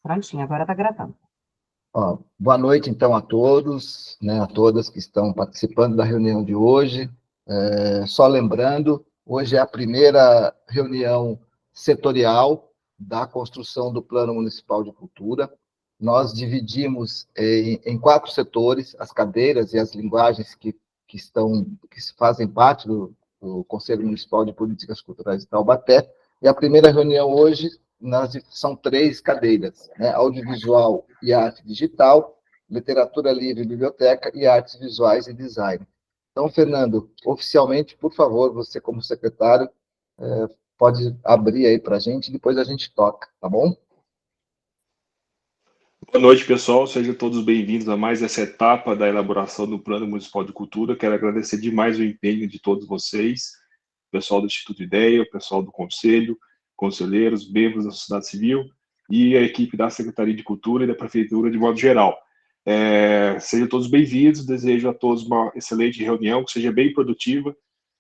Prontinho, agora está gravando. Ó, boa noite, então, a todos, né, a todas que estão participando da reunião de hoje. Só lembrando, hoje é a primeira reunião setorial da construção do Plano Municipal de Cultura. Nós dividimos em 4 setores as cadeiras e as linguagens que fazem parte do Conselho Municipal de Políticas Culturais de Taubaté. E a primeira reunião hoje são 3 cadeiras, né? Audiovisual e arte digital, literatura livre e biblioteca e artes visuais e design. Então, Fernando, oficialmente, por favor, você como secretário, pode abrir aí para a gente, depois a gente toca, tá bom? Boa noite, pessoal. Sejam todos bem-vindos a mais essa etapa da elaboração do Plano Municipal de Cultura. Quero agradecer demais o empenho de todos vocês, o pessoal do Instituto Ideia, o pessoal do Conselho, conselheiros, membros da sociedade civil e a equipe da Secretaria de Cultura e da Prefeitura de modo geral. Sejam todos bem-vindos, desejo a todos uma excelente reunião, que seja bem produtiva,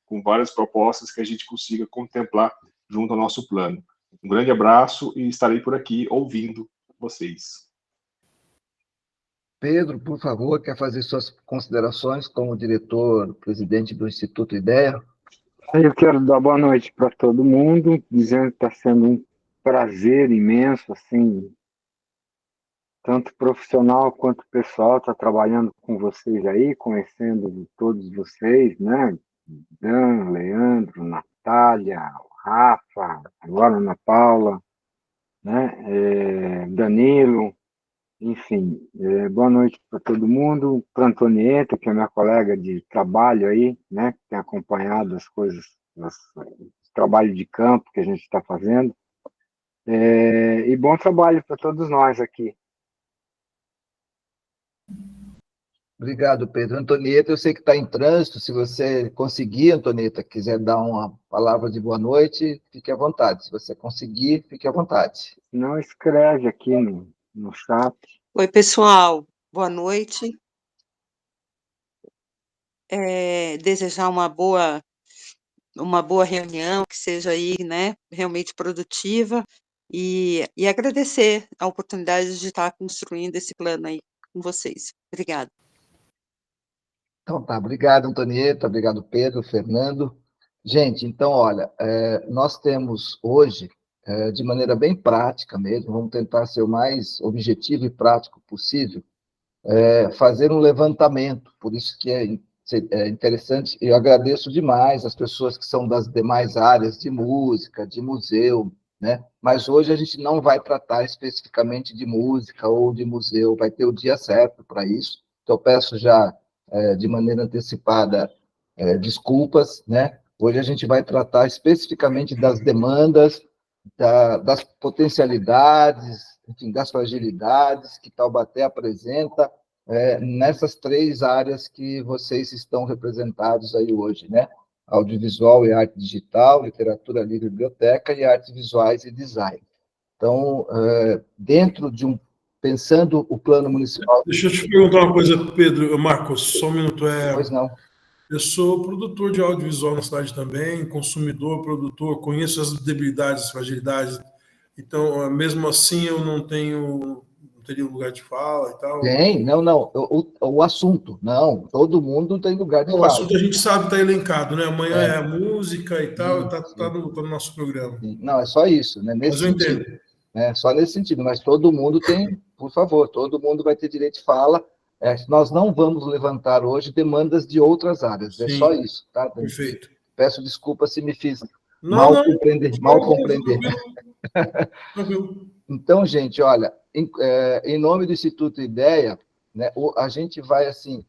com várias propostas que a gente consiga contemplar junto ao nosso plano. Um grande abraço e estarei por aqui ouvindo vocês. Pedro, por favor, quer fazer suas considerações como diretor-presidente do Instituto Ideia? Eu quero dar boa noite para todo mundo, dizendo que está sendo um prazer imenso, assim, tanto profissional quanto pessoal, estar trabalhando com vocês aí, conhecendo todos vocês, né? Dan, Leandro, Natália, Rafa, agora Ana Paula, né? Danilo, enfim, boa noite para todo mundo, para a Antonieta, que é minha colega de trabalho aí, né, que tem acompanhado as coisas, o trabalho de campo que a gente está fazendo, e bom trabalho para todos nós aqui. Obrigado, Pedro. Antonieta, eu sei que está em trânsito, se você conseguir, Antonieta, quiser dar uma palavra de boa noite, fique à vontade. Se você conseguir, fique à vontade. Não, escreve aqui no chat. Oi, pessoal, boa noite. Desejar uma boa reunião, que seja aí, né, realmente produtiva, e agradecer a oportunidade de estar construindo esse plano aí com vocês. Obrigada. Então tá, obrigado, Antonieta, obrigado, Pedro, Fernando. Gente, então, olha, nós temos hoje, de maneira bem prática mesmo, vamos tentar ser o mais objetivo e prático possível, fazer um levantamento, por isso que é interessante, eu agradeço demais as pessoas que são das demais áreas de música, de museu, né? Mas hoje a gente não vai tratar especificamente de música ou de museu, vai ter o dia certo para isso, então eu peço já, de maneira antecipada, desculpas, né? Hoje a gente vai tratar especificamente das demandas, das potencialidades, enfim, das fragilidades que Taubaté apresenta nessas 3 áreas que vocês estão representados aí hoje, né? Audiovisual e arte digital, literatura livre e biblioteca e artes visuais e design. Então, dentro de pensando o plano municipal... Deixa eu te perguntar uma coisa, Pedro, Marcos, só um minuto. Pois não. Eu sou produtor de audiovisual na cidade também, consumidor, produtor, conheço as debilidades, as fragilidades. Então, mesmo assim, eu não teria um lugar de fala e tal. Tem, não. O assunto, não, todo mundo tem lugar de fala. O assunto a gente sabe está elencado, né? Amanhã é a música e tal, está no nosso programa. Não, é só isso, né? Nesse Mas eu sentido. entendo. Só nesse sentido, mas todo mundo tem, por favor, todo mundo vai ter direito de fala. Nós não vamos levantar hoje demandas de outras áreas, Sim. É só isso, tá? Perfeito. Peço desculpa se me fiz Não, mal compreender. Tranquilo. Então, gente, olha, em nome do Instituto Ideia, né, a gente vai, assim,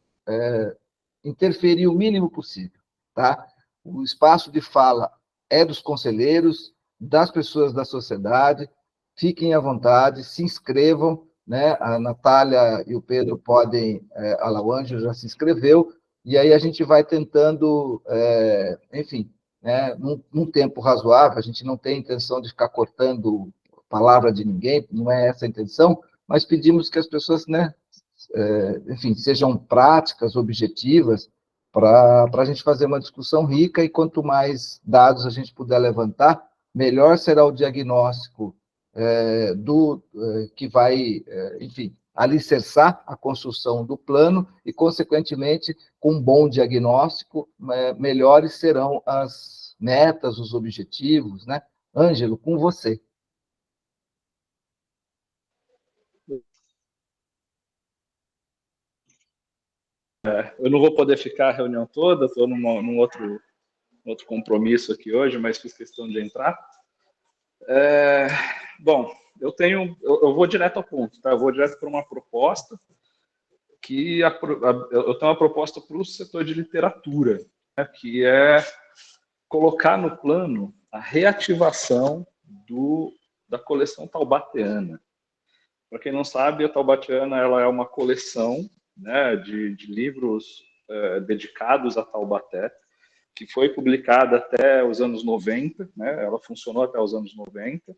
interferir o mínimo possível, tá? O espaço de fala é dos conselheiros, das pessoas da sociedade, fiquem à vontade, se inscrevam, né? A Natália e o Pedro podem, a Lauange já se inscreveu, e aí a gente vai tentando, enfim, né, num tempo razoável, a gente não tem intenção de ficar cortando palavra de ninguém, não é essa a intenção, mas pedimos que as pessoas, né, enfim, sejam práticas, objetivas, para a gente fazer uma discussão rica, e quanto mais dados a gente puder levantar, melhor será o diagnóstico que vai, enfim, alicerçar a construção do plano e, consequentemente, com um bom diagnóstico, melhores serão as metas, os objetivos, né? Ângelo, com você. Eu não vou poder ficar a reunião toda, estou num outro compromisso aqui hoje, mas fiz questão de entrar. Bom, eu vou direto ao ponto, tá? Eu vou direto para uma proposta que eu tenho uma proposta para o setor de literatura, né, que é colocar no plano a reativação da coleção taubateana. Para quem não sabe, a Taubatiana ela é uma coleção, né, de livros dedicados a Taubaté, que foi publicada até os anos 90, né, ela funcionou até os anos 90,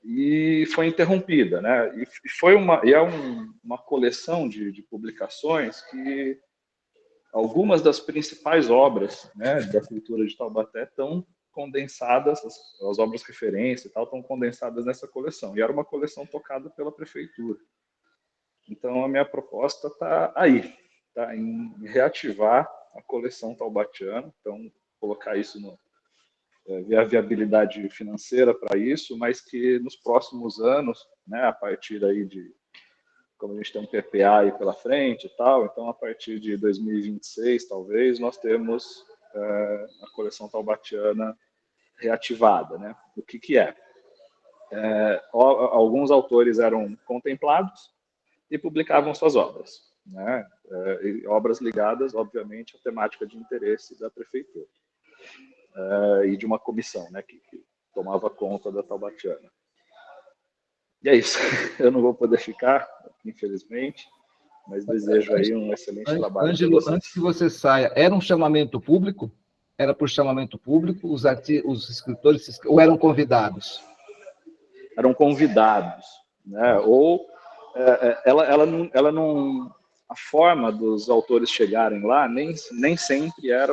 e foi interrompida, né, e é uma coleção de publicações que algumas das principais obras, né, da cultura de Taubaté estão condensadas, as obras referência e tal, estão condensadas nessa coleção. E era uma coleção tocada pela prefeitura. Então, a minha proposta está aí, está em reativar a coleção taubatiana, então, colocar isso ver a viabilidade financeira para isso, mas que nos próximos anos, né, a partir aí como a gente tem um PPA aí pela frente e tal, então, a partir de 2026, talvez, nós temos a coleção taubatiana reativada, né? O que é? Alguns autores eram contemplados e publicavam suas obras, né? Obras ligadas, obviamente, à temática de interesse da prefeitura e de uma comissão, né, que tomava conta da Taubatiana. E é isso. Eu não vou poder ficar, infelizmente, mas desejo aí um excelente trabalho. Ângelo, antes que você saia, era um chamamento público? Era por chamamento público? Os escritores ou eram convidados? Eram convidados, né? Ou ela não, a forma dos autores chegarem lá nem sempre era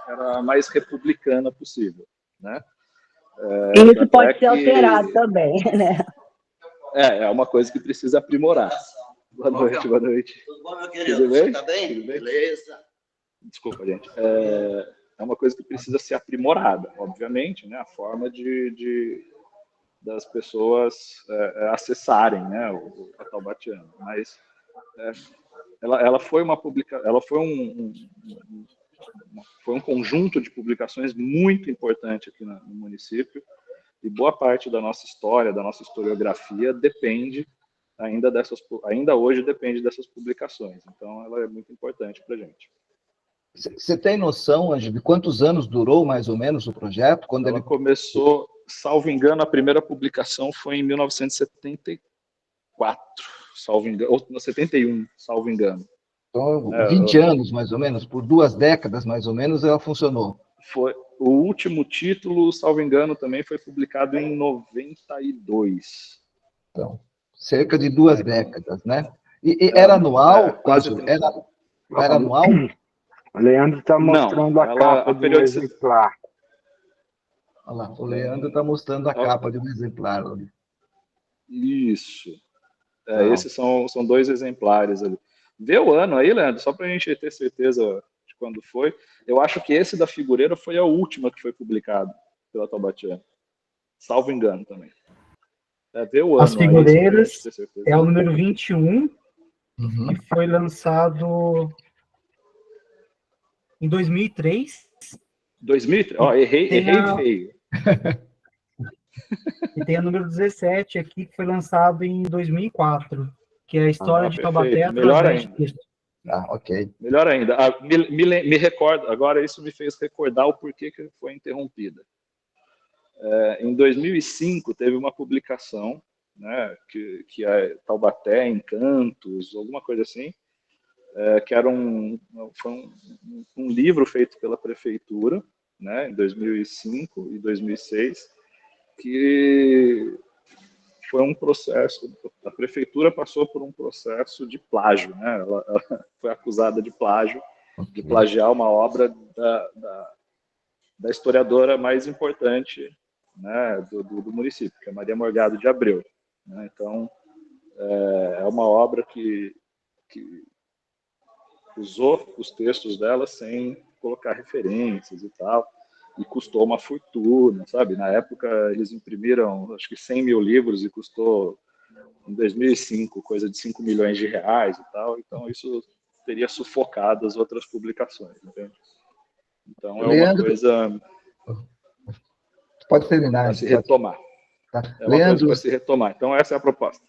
a mais republicana possível, né? E isso pode ser alterado também, né? É uma coisa que precisa aprimorar. Boa noite, boa noite. Tudo bom, meu querido? Tudo bem? Tá bem? Tudo bem? Beleza. Desculpa, gente. É uma coisa que precisa ser aprimorada, obviamente, né? A forma das pessoas acessarem, né, a Taubatiana. Mas ela foi foi um conjunto de publicações muito importante aqui no município, e boa parte da nossa história, da nossa historiografia ainda hoje depende dessas publicações. Então, ela é muito importante para a gente. Você tem noção, Ângelo, de quantos anos durou, mais ou menos, o projeto? Quando ela começou, salvo engano, a primeira publicação foi em 1974, salvo engano, ou 71, salvo engano. Então, 20 anos, mais ou menos, por 2 décadas, mais ou menos, ela funcionou. Foi. O último título, salvo engano, também foi publicado em 92. Então, cerca de 2 décadas, né? E era anual? Quase. Era anual? O Leandro está mostrando a capa do exemplar. Olha lá, o Leandro está mostrando a capa de um exemplar ali. Isso. Esses são 2 exemplares ali. Vê o ano aí, Leandro, só para a gente ter certeza de quando foi. Eu acho que esse da Figureira foi a última que foi publicado pela Taubatiana. Salvo engano também. Vê o ano. As Figureiras aí, é o número 21, que foi lançado em 2003. 2003? Ó, errei feio. E tem o número 17 aqui, que foi lançado em 2004, que é a história de Taubaté através de texto. Ok. Melhor ainda. Me recordo, agora isso me fez recordar o porquê que foi interrompida. Em 2005, teve uma publicação, né, que é Taubaté, Encantos, alguma coisa assim, que era foi um livro feito pela prefeitura, né, em 2005 e 2006, que foi um processo, a prefeitura passou por um processo de plágio, né? Ela foi acusada de plágio, de plagiar uma obra da historiadora mais importante né, do município, que é Maria Morgado de Abreu. Né? Então, é uma obra que usou os textos dela sem colocar referências e tal, e custou uma fortuna, sabe? Na época, eles imprimiram, acho que 100 mil livros e custou, em 2005, coisa de 5 milhões de reais e tal. Então, isso teria sufocado as outras publicações, entende? Então, é Leandro, uma coisa... Pode terminar. Para se retomar. Tá. É uma coisa para se retomar. Então, essa é a proposta.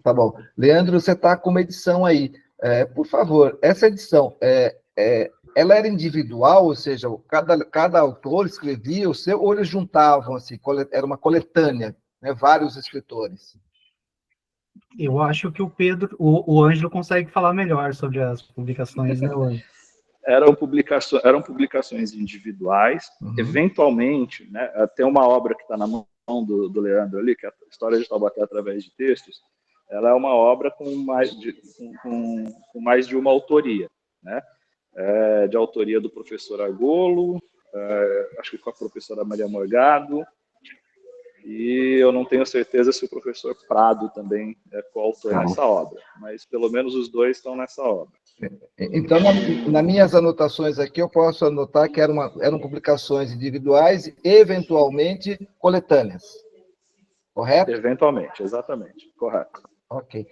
Tá bom. Leandro, você está com uma edição aí. Por favor, essa edição, ela era individual, ou seja, cada autor escrevia o seu, ou eles juntavam, assim, era uma coletânea, né, vários escritores? Eu acho que o Ângelo consegue falar melhor sobre as publicações, né, Ângelo? Eram publicações individuais, eventualmente, né, tem uma obra que está na mão do Leandro ali, que é a História de Taubaté através de textos. Ela é uma obra com mais de uma autoria, né? De autoria do professor Argolo, acho que com a professora Maria Morgado, e eu não tenho certeza se o professor Prado também é coautor nessa obra, mas pelo menos os dois estão nessa obra. Então, nas minhas anotações aqui, eu posso anotar que eram publicações individuais e, eventualmente, coletâneas. Correto? Eventualmente, exatamente. Correto. Ok.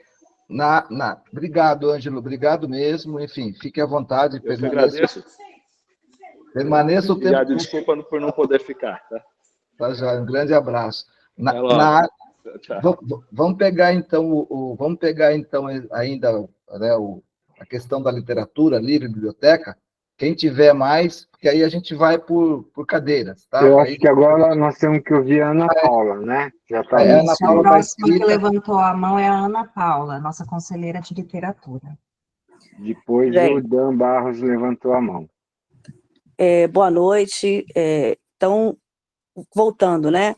Obrigado, Ângelo. Obrigado mesmo. Enfim, fique à vontade. Eu que agradeço. Permaneça o tempo... Obrigado, desculpa por não poder ficar. Tá já, um grande abraço. Tchau. Vamos pegar, então, ainda, né, a questão da literatura livre, biblioteca. Quem tiver mais, porque aí a gente vai por cadeiras, tá? Eu acho que agora nós temos que ouvir a Ana Paula, né? Já tá Ana Paula, a próxima que levantou a mão é a Ana Paula, nossa conselheira de literatura. Depois o Dan Barros levantou a mão. Boa noite. Então, voltando, né?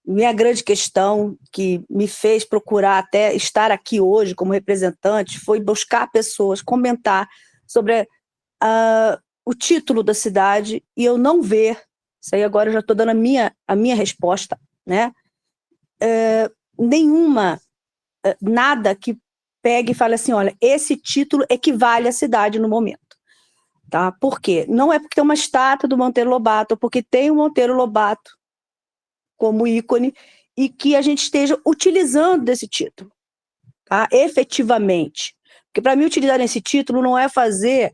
Minha grande questão que me fez procurar até estar aqui hoje como representante foi buscar pessoas, comentar sobre o título da cidade e eu não ver, isso aí agora eu já estou dando a minha resposta, né? Nada que pegue e fale assim, olha, esse título equivale à cidade no momento. Tá? Por quê? Não é porque tem uma estátua do Monteiro Lobato, é porque tem o Monteiro Lobato como ícone e que a gente esteja utilizando desse título, tá? Efetivamente. Porque para mim utilizar esse título não é fazer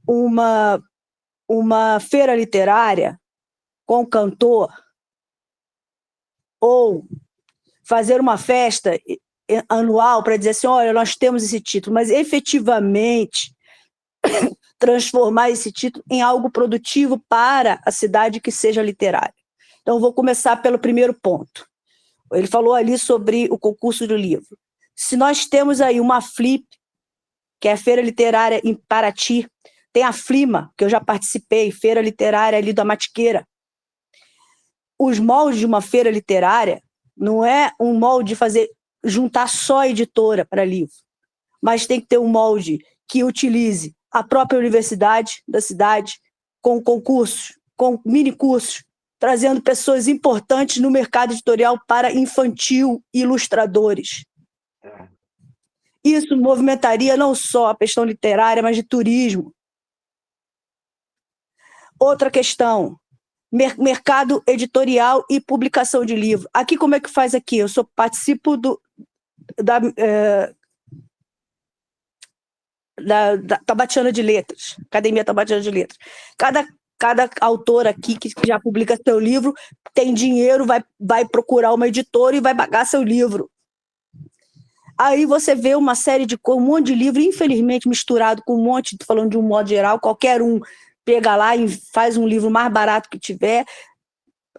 uma feira literária com cantor ou fazer uma festa anual para dizer assim, olha, nós temos esse título, mas efetivamente transformar esse título em algo produtivo para a cidade que seja literária. Então, vou começar pelo primeiro ponto. Ele falou ali sobre o concurso do livro. Se nós temos aí uma FLIP, que é a Feira Literária em Paraty, tem a FLIMA, que eu já participei, Feira Literária ali da Matiqueira. Os moldes de uma feira literária não é um molde de juntar só editora para livro, mas tem que ter um molde que utilize a própria universidade da cidade, com concursos, com minicursos, trazendo pessoas importantes no mercado editorial para infantil e ilustradores. Isso movimentaria não só a questão literária, mas de turismo. Outra questão, mercado editorial e publicação de livro. Aqui, como é que faz aqui? Eu participo da Tabatiana de Letras, Academia Tabatiana de Letras. Cada autor aqui que já publica seu livro tem dinheiro, vai procurar uma editora e vai pagar seu livro. Aí você vê um monte de livro, infelizmente misturado com um monte, falando de um modo geral, qualquer um pega lá e faz um livro mais barato que tiver,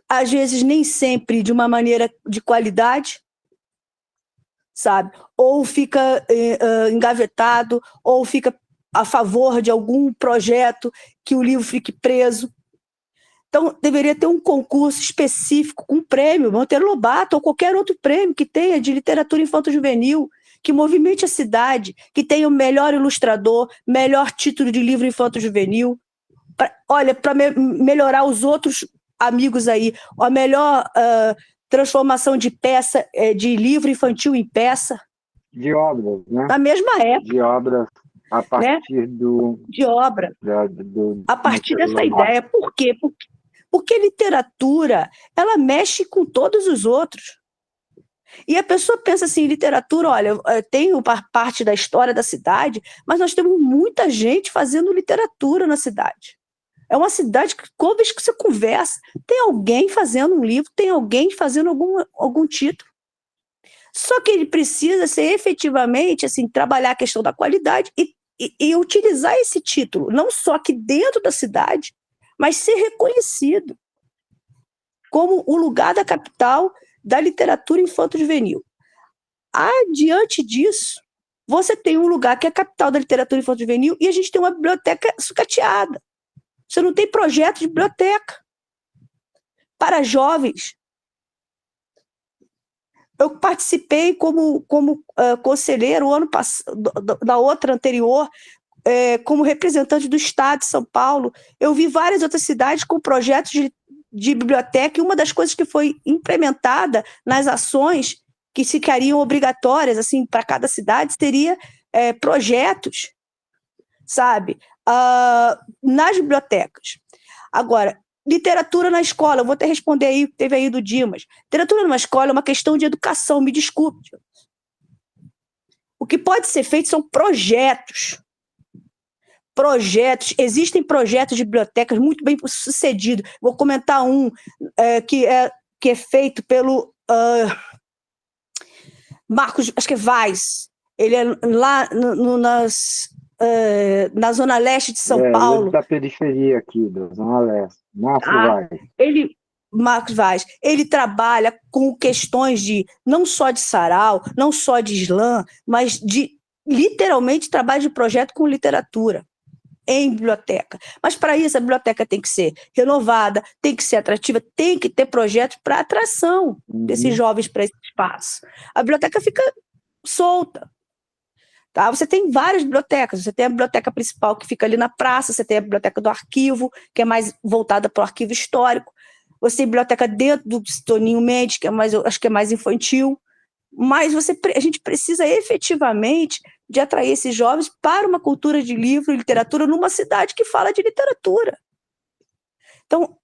às vezes nem sempre de uma maneira de qualidade, sabe? Ou fica engavetado, ou fica a favor de algum projeto que o livro fique preso. Então, deveria ter um concurso específico, com um prêmio, Monteiro Lobato, ou qualquer outro prêmio que tenha de literatura infanto-juvenil, que movimente a cidade, que tenha o melhor ilustrador, melhor título de livro infanto-juvenil, para melhorar os outros amigos aí, a melhor transformação de peça, de livro infantil em peça. De obras, né? Na mesma época. De obras a partir de obra. A partir dessa ideia. Por quê? Porque literatura, ela mexe com todos os outros. E a pessoa pensa assim, literatura, olha, tem parte da história da cidade, mas nós temos muita gente fazendo literatura na cidade. É uma cidade que, toda vez que você conversa, tem alguém fazendo um livro, tem alguém fazendo algum título. Só que ele precisa ser efetivamente, assim, trabalhar a questão da qualidade e utilizar esse título, não só aqui dentro da cidade, mas ser reconhecido como o lugar da capital da literatura infanto-juvenil. Adiante disso, você tem um lugar que é a capital da literatura infanto-juvenil e a gente tem uma biblioteca sucateada. Você não tem projeto de biblioteca para jovens. Eu participei como conselheiro o ano passado, da outra anterior, como representante do Estado de São Paulo. Eu vi várias outras cidades com projetos de biblioteca, e uma das coisas que foi implementada nas ações que ficariam obrigatórias assim, para cada cidade seria projetos, sabe, nas bibliotecas. Agora, literatura na escola, eu vou até responder aí, teve aí do Dimas. Literatura numa escola é uma questão de educação, me desculpe. O que pode ser feito são projetos. Existem projetos de bibliotecas muito bem sucedidos. Vou comentar um que é feito pelo Marcos, acho que é Vaz. Ele é lá na Zona Leste de São Paulo. Ele da periferia aqui, da Zona Leste. Marcos Vaz. Ele trabalha com questões não só de sarau, não só de slam, mas literalmente trabalho de projeto com literatura em biblioteca. Mas para isso a biblioteca tem que ser renovada, tem que ser atrativa, tem que ter projetos para atração desses jovens para esse espaço. A biblioteca fica solta. Tá? Você tem várias bibliotecas, você tem a biblioteca principal que fica ali na praça, você tem a biblioteca do arquivo, que é mais voltada para o arquivo histórico, você tem a biblioteca dentro do Toninho Mendes, que acho que é mais infantil, mas a gente precisa efetivamente de atrair esses jovens para uma cultura de livro e literatura numa cidade que fala de literatura. Então,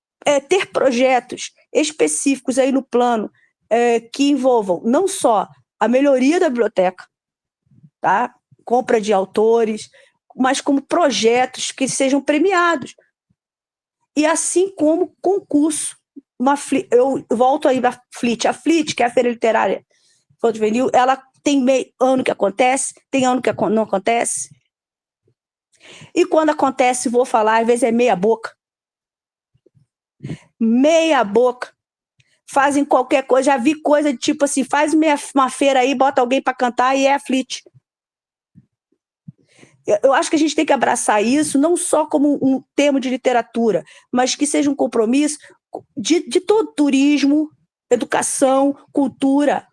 ter projetos específicos aí no plano que envolvam não só a melhoria da biblioteca, tá? Compra de autores, mas como projetos que sejam premiados. E assim como concurso. Eu volto aí para a FLIT, que é a Feira Literária Infanto-Juvenil, ela tem ano que acontece, tem ano que não acontece. E quando acontece, vou falar, às vezes é meia boca. Meia boca. Fazem qualquer coisa, já vi coisa de tipo assim, faz uma feira aí, bota alguém para cantar e é a FLIT. Eu acho que a gente tem que abraçar isso, não só como um termo de literatura, mas que seja um compromisso de todo turismo, educação, cultura.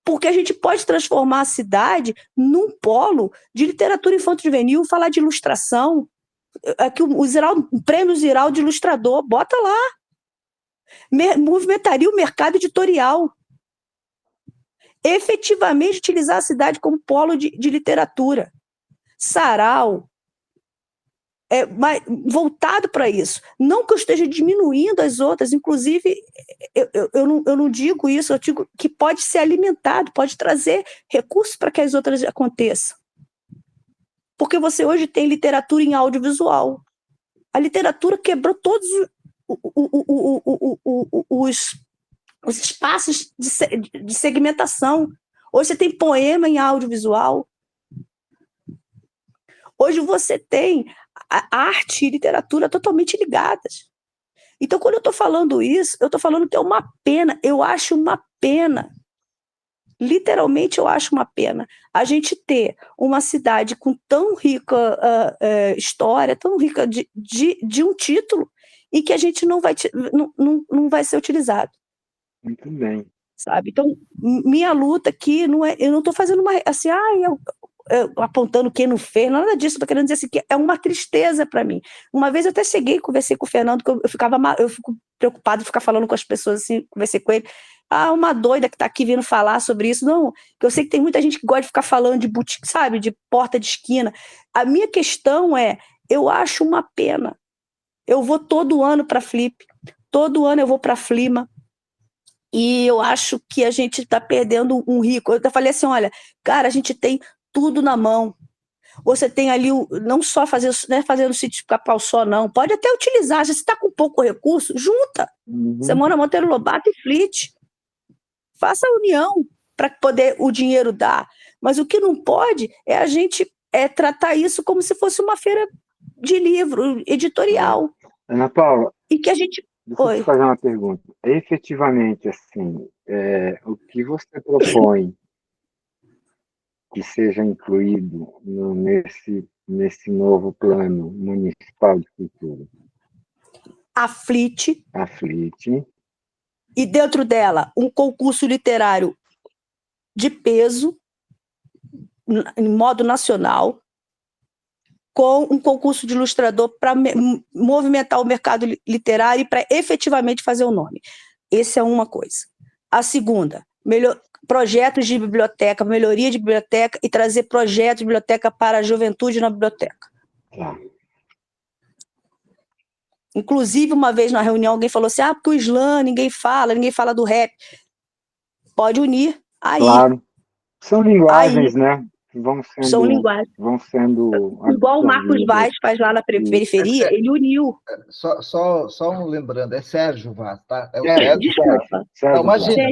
Porque a gente pode transformar a cidade num polo de literatura infanto-juvenil, falar de ilustração. Aqui, o Prêmio Ziraldo de Ilustrador, bota lá. Movimentaria o mercado editorial. Efetivamente utilizar a cidade como polo de literatura. Sarau, voltado para isso. Não que eu esteja diminuindo as outras, inclusive, eu não digo isso, eu digo que pode ser alimentado, pode trazer recursos para que as outras aconteçam. Porque você hoje tem literatura em audiovisual. A literatura quebrou todos os espaços de segmentação. Hoje você tem poema em audiovisual. Hoje você tem a arte e literatura totalmente ligadas. Então, quando eu estou falando isso, eu estou falando que é uma pena, eu acho uma pena, literalmente eu acho uma pena, a gente ter uma cidade com tão rica história, tão rica de um título, e que a gente não vai ser utilizado. Muito bem. Sabe? Então, minha luta aqui, não é, eu não estou fazendo uma, assim, apontando quem não fez, nada disso, estou querendo dizer assim, que é uma tristeza para mim. Uma vez eu até cheguei, conversei com o Fernando, que eu fico preocupada de ficar falando com as pessoas assim, conversei com ele, uma doida que está aqui vindo falar sobre isso. Não, que eu sei que tem muita gente que gosta de ficar falando de boutique, sabe, de porta de esquina. A minha questão é, eu acho uma pena. Eu vou todo ano para Flip, todo ano eu vou para Flima, e eu acho que a gente está perdendo um rico. Eu até falei assim, olha, cara, a gente tem tudo na mão. Você tem ali, não só fazendo sítio de Pica-Pau só, não. Pode até utilizar, se você está com pouco recurso, junta. Você mora Monteiro Lobato e Flit. Faça a união para poder o dinheiro dar. Mas o que não pode é a gente tratar isso como se fosse uma feira de livro, editorial. Ana Paula, e que a gente... deixa eu te fazer uma pergunta. Efetivamente, assim, o que você propõe que seja incluído nesse novo plano municipal de cultura? A Flit. E dentro dela, um concurso literário de peso, em modo nacional, com um concurso de ilustrador para movimentar o mercado literário e para efetivamente fazer o nome. Essa é uma coisa. A segunda, projetos de biblioteca, melhoria de biblioteca e trazer projetos de biblioteca para a juventude na biblioteca. Inclusive, uma vez na reunião, alguém falou assim, porque o slam, ninguém fala do rap. Pode unir aí. Claro. São linguagens, né? São linguagens. Vão sendo... Igual o Marcos Vaz faz lá na periferia, ele uniu. Só um lembrando, é Sérgio Vaz, tá? É o Sérgio. Desculpa. Não, imagina,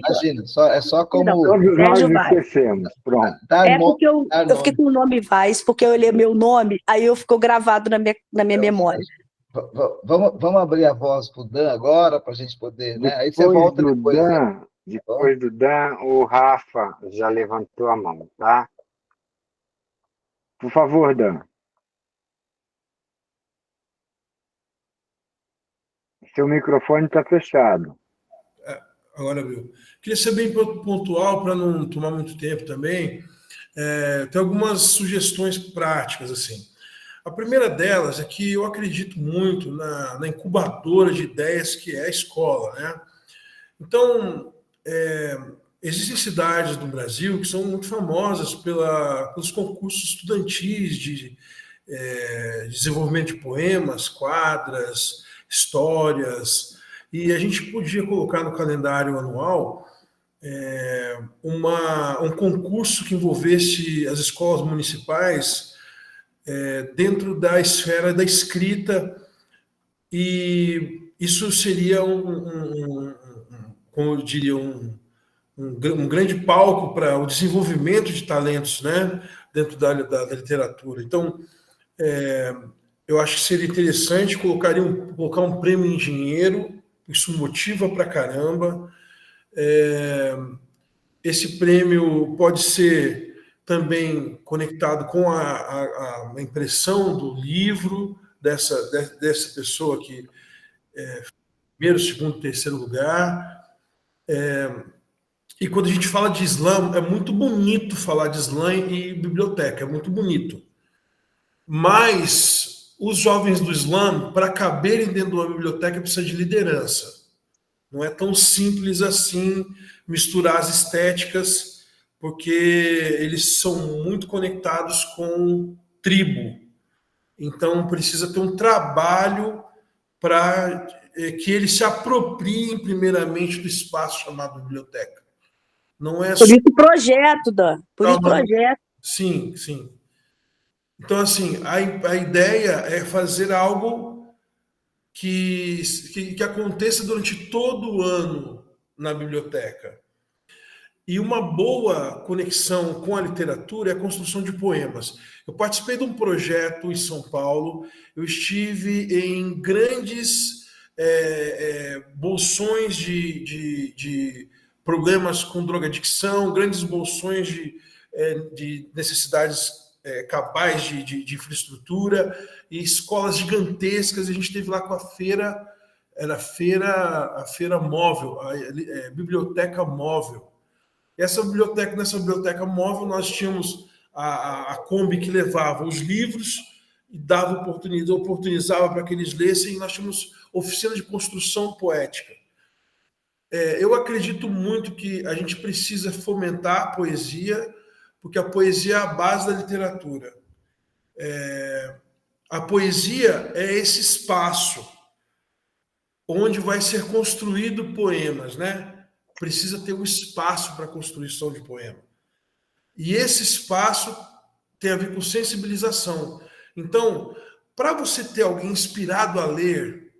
é só como... Todos nós esquecemos, pronto. Porque eu fiquei com o nome Vaz, porque eu olhei meu nome, aí ficou gravado na minha memória. Vamos abrir a voz para o Dan agora, para a gente poder... Né? Aí você volta depois. Depois do Dan, o Rafa já levantou a mão, tá? Por favor, Dan. Seu microfone está fechado. Agora abriu. Queria ser bem pontual, para não tomar muito tempo também. Tem algumas sugestões práticas, assim. A primeira delas é que eu acredito muito na incubadora de ideias que é a escola, né? Então, existem cidades no Brasil que são muito famosas pelos concursos estudantis de desenvolvimento de poemas, quadras, histórias, e a gente podia colocar no calendário anual um concurso que envolvesse as escolas municipais dentro da esfera da escrita, e isso seria como eu diria, um grande palco para o desenvolvimento de talentos, né, dentro da literatura. Então, eu acho que seria interessante colocar um prêmio em dinheiro, isso motiva pra caramba. Esse prêmio pode ser também conectado com a impressão do livro dessa pessoa que primeiro, segundo, terceiro lugar. E quando a gente fala de slam, é muito bonito falar de slam e biblioteca, é muito bonito. Mas os jovens do slam, para caberem dentro de uma biblioteca, precisam de liderança. Não é tão simples assim misturar as estéticas, porque eles são muito conectados com tribo. Então, precisa ter um trabalho para que eles se apropriem primeiramente do espaço chamado biblioteca. Não é por isso projeto, Dan. Por isso projeto. Sim, sim. Então, assim, a ideia é fazer algo que aconteça durante todo o ano na biblioteca. E uma boa conexão com a literatura é a construção de poemas. Eu participei de um projeto em São Paulo, eu estive em grandes bolsões de problemas com drogadicção, grandes bolsões de necessidades cabais de infraestrutura, e escolas gigantescas. A gente esteve lá com a feira, era a feira móvel, a biblioteca móvel. Nessa biblioteca móvel, nós tínhamos a Kombi que levava os livros e oportunizava para que eles lessem, e nós tínhamos oficina de construção poética. Eu acredito muito que a gente precisa fomentar a poesia, porque a poesia é a base da literatura. A poesia é esse espaço onde vai ser construído poemas, né? Precisa ter um espaço para a construção de poema. E esse espaço tem a ver com sensibilização. Então, para você ter alguém inspirado a ler,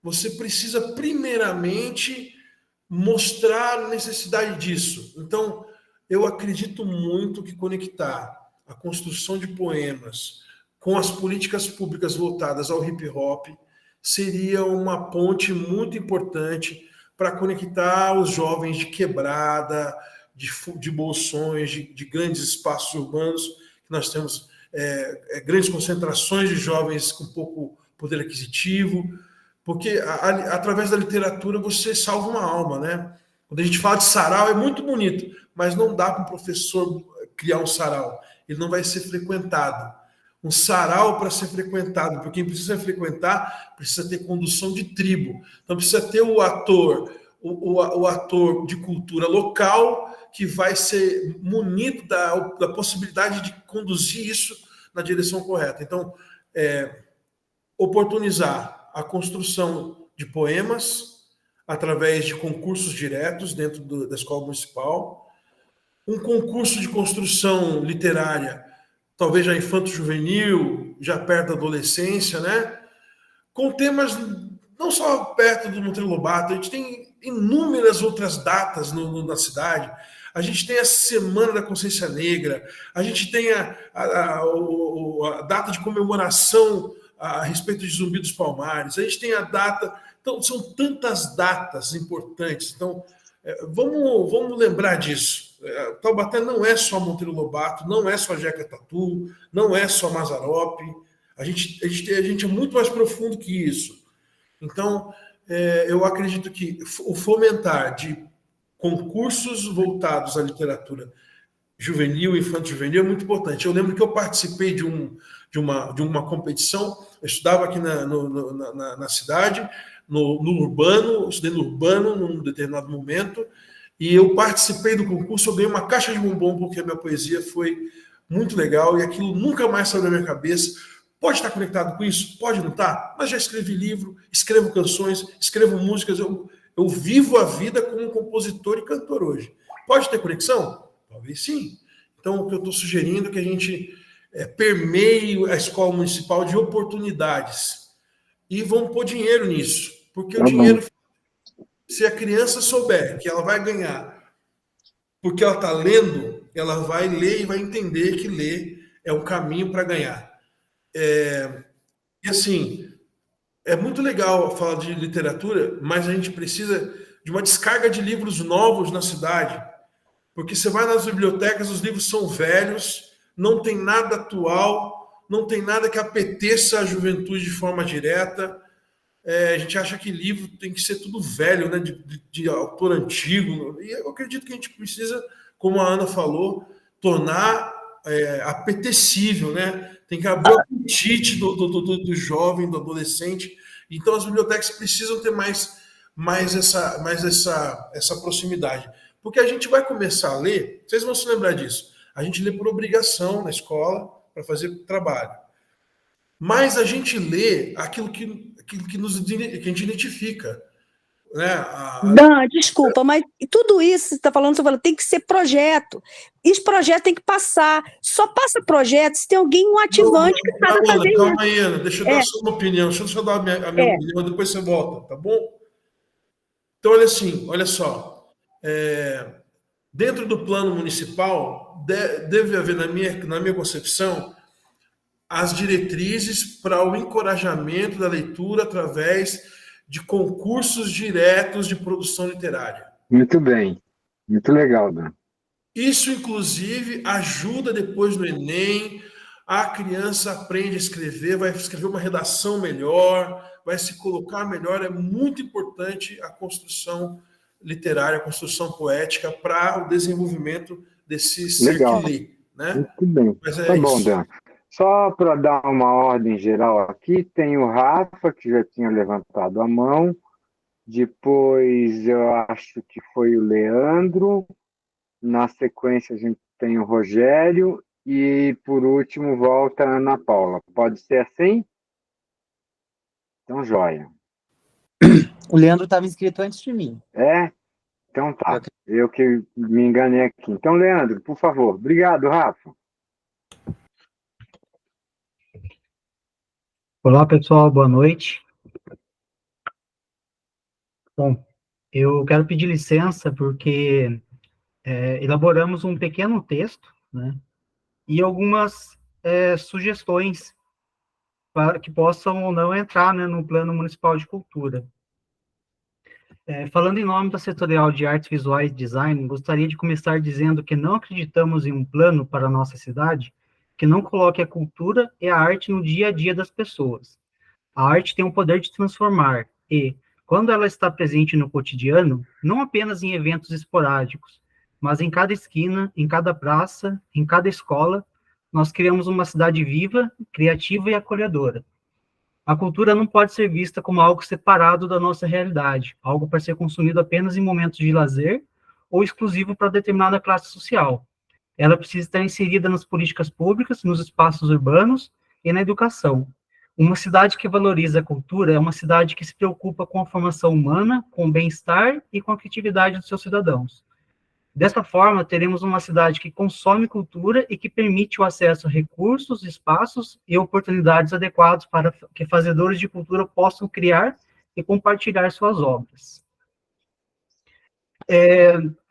você precisa primeiramente mostrar a necessidade disso. Então, eu acredito muito que conectar a construção de poemas com as políticas públicas voltadas ao hip hop seria uma ponte muito importante para conectar os jovens de quebrada, de bolsões, de grandes espaços urbanos, que nós temos grandes concentrações de jovens com pouco poder aquisitivo, porque através da literatura você salva uma alma, né? Quando a gente fala de sarau é muito bonito, mas não dá para um professor criar um sarau, ele não vai ser frequentado. Um sarau, para ser frequentado, porque quem precisa frequentar precisa ter condução de tribo. Então precisa ter o ator, o ator de cultura local que vai ser munido da possibilidade de conduzir isso na direção correta. Então, oportunizar a construção de poemas através de concursos diretos dentro da escola municipal, um concurso de construção literária talvez já infanto-juvenil, já perto da adolescência, né? Com temas não só perto do Monteiro Lobato, a gente tem inúmeras outras datas na cidade. A gente tem a Semana da Consciência Negra, a gente tem a data de comemoração a respeito de Zumbi dos Palmares, a gente tem a data... Então, são tantas datas importantes. Então, vamos lembrar disso. Taubaté não é só Monteiro Lobato, não é só Jeca Tatu, não é só Mazzaropi. A gente é muito mais profundo que isso. Então, eu acredito que o fomentar de concursos voltados à literatura juvenil, infanto-juvenil, é muito importante. Eu lembro que eu participei de uma competição, eu estudava aqui na cidade, no urbano, eu estudei no urbano num determinado momento, e eu participei do concurso, eu ganhei uma caixa de bombom, porque a minha poesia foi muito legal, e aquilo nunca mais saiu da minha cabeça. Pode estar conectado com isso? Pode não estar? Mas já escrevi livro, escrevo canções, escrevo músicas, eu vivo a vida como compositor e cantor hoje. Pode ter conexão? Talvez sim. Então, o que eu estou sugerindo é que a gente permeie a escola municipal de oportunidades e vamos pôr dinheiro nisso, porque o dinheiro, se a criança souber que ela vai ganhar porque ela está lendo, ela vai ler e vai entender que ler é um caminho para ganhar. E assim, é muito legal falar de literatura, mas a gente precisa de uma descarga de livros novos na cidade, porque você vai nas bibliotecas, os livros são velhos, não tem nada atual, não tem nada que apeteça a juventude de forma direta. A gente acha que livro tem que ser tudo velho, né, de autor antigo, e eu acredito que a gente precisa, como a Ana falou, tornar apetecível, né? Tem que abrir o apetite do jovem, do adolescente. Então as bibliotecas precisam ter mais essa proximidade, porque a gente vai começar a ler, vocês vão se lembrar disso, a gente lê por obrigação na escola para fazer trabalho, mas a gente lê aquilo que a gente identifica, né? Não, desculpa, mas tudo isso você está falando, tem que ser projeto. Esse projeto tem que passar. Só passa projeto se tem alguém, um ativante que sabe fazer isso. Calma aí, Ana, deixa eu dar a sua opinião, deixa eu só dar a minha opinião, depois você volta, tá bom? Então, olha só, dentro do plano municipal, deve haver, na minha concepção, as diretrizes para o encorajamento da leitura através de concursos diretos de produção literária. Muito bem, muito legal, Dan. Isso, inclusive, ajuda depois no Enem, a criança aprende a escrever, vai escrever uma redação melhor, vai se colocar melhor. É muito importante a construção literária, a construção poética para o desenvolvimento desse ser que lê. Né? Muito bem, tá bom, Dan. Só para dar uma ordem geral aqui, tem o Rafa, que já tinha levantado a mão, depois eu acho que foi o Leandro, na sequência a gente tem o Rogério, e por último volta a Ana Paula. Pode ser assim? Então, joia. O Leandro estava inscrito antes de mim. É? Então tá. Eu que me enganei aqui. Então, Leandro, por favor. Obrigado, Rafa. Olá, pessoal, boa noite. Bom, eu quero pedir licença porque elaboramos um pequeno texto, né, e algumas sugestões para que possam ou não entrar, né, no Plano Municipal de Cultura. Falando em nome da Setorial de Artes Visuais e Design, gostaria de começar dizendo que não acreditamos em um plano para a nossa cidade que não coloque a cultura e a arte no dia a dia das pessoas. A arte tem o poder de transformar e, quando ela está presente no cotidiano, não apenas em eventos esporádicos, mas em cada esquina, em cada praça, em cada escola, nós criamos uma cidade viva, criativa e acolhedora. A cultura não pode ser vista como algo separado da nossa realidade, algo para ser consumido apenas em momentos de lazer ou exclusivo para determinada classe social. Ela precisa estar inserida nas políticas públicas, nos espaços urbanos e na educação. Uma cidade que valoriza a cultura é uma cidade que se preocupa com a formação humana, com o bem-estar e com a criatividade dos seus cidadãos. Dessa forma, teremos uma cidade que consome cultura e que permite o acesso a recursos, espaços e oportunidades adequados para que fazedores de cultura possam criar e compartilhar suas obras.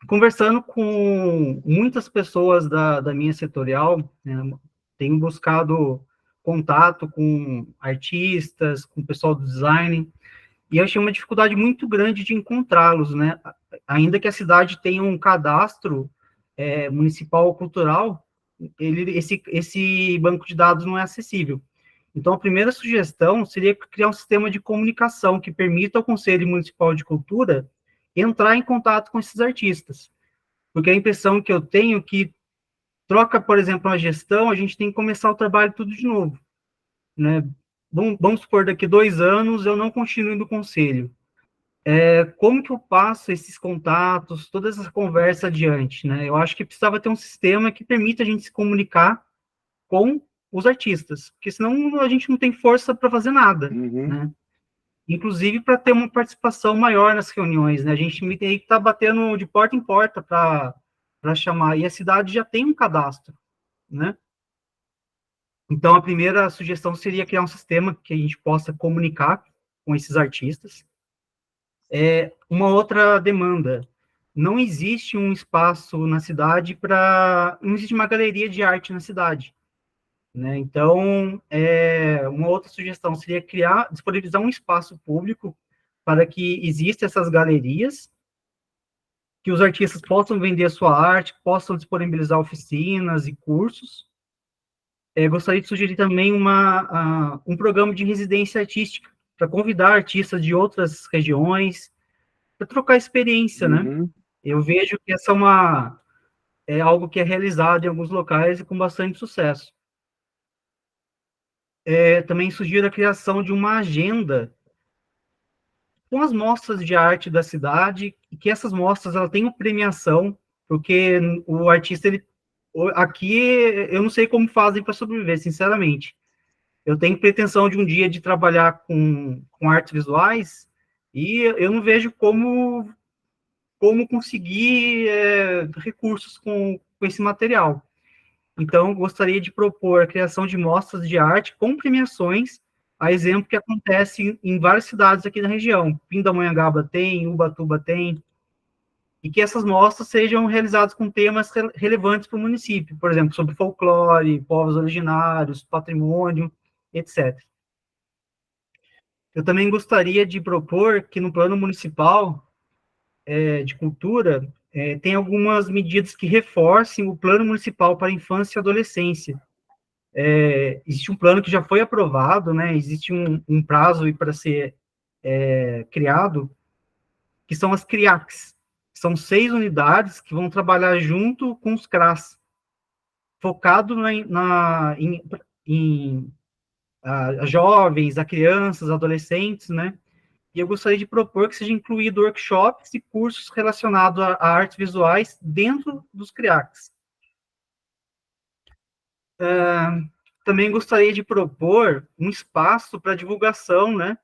Conversando com muitas pessoas da minha setorial, né, tenho buscado contato com artistas, com o pessoal do design, e eu achei uma dificuldade muito grande de encontrá-los, né? Ainda que a cidade tenha um cadastro municipal cultural, esse banco de dados não é acessível. Então, a primeira sugestão seria criar um sistema de comunicação que permita ao Conselho Municipal de Cultura entrar em contato com esses artistas. Porque a impressão que eu tenho é que troca, por exemplo, uma gestão, a gente tem que começar o trabalho tudo de novo, né? Vamos supor, daqui 2 anos eu não continuo no conselho. Como que eu passo esses contatos, toda essa conversa adiante, né? Eu acho que precisava ter um sistema que permita a gente se comunicar com os artistas, porque senão a gente não tem força para fazer nada, né? Inclusive para ter uma participação maior nas reuniões, né? A gente tem que estar batendo de porta em porta para chamar, e a cidade já tem um cadastro, né? Então, a primeira sugestão seria criar um sistema que a gente possa comunicar com esses artistas. Uma outra demanda, não existe um espaço na cidade não existe uma galeria de arte na cidade, né? Então, uma outra sugestão seria disponibilizar um espaço público para que existam essas galerias, que os artistas possam vender a sua arte, possam disponibilizar oficinas e cursos. Gostaria de sugerir também um programa de residência artística, para convidar artistas de outras regiões, para trocar experiência, né? Eu vejo que essa é algo que é realizado em alguns locais e com bastante sucesso. Também sugiro a criação de uma agenda com as mostras de arte da cidade, e que essas mostras tenham premiação, porque o artista, aqui, eu não sei como fazem para sobreviver, sinceramente. Eu tenho pretensão de um dia de trabalhar com artes visuais, e eu não vejo como conseguir recursos com esse material. Então, gostaria de propor a criação de mostras de arte com premiações, a exemplo que acontece em várias cidades aqui da região. Pindamonhangaba tem, Ubatuba tem, e que essas mostras sejam realizadas com temas relevantes para o município, por exemplo, sobre folclore, povos originários, patrimônio, etc. Eu também gostaria de propor que no plano municipal de cultura tem algumas medidas que reforcem o plano municipal para a infância e adolescência. Existe um plano que já foi aprovado, né? Existe um prazo para ser criado, que são as CRIACs. São 6 unidades que vão trabalhar junto com os CRAS, focado em a jovens, a crianças, adolescentes, né? e eu gostaria de propor que seja incluído workshops e cursos relacionados a artes visuais dentro dos CRIACs. Também gostaria de propor um espaço para divulgação, né?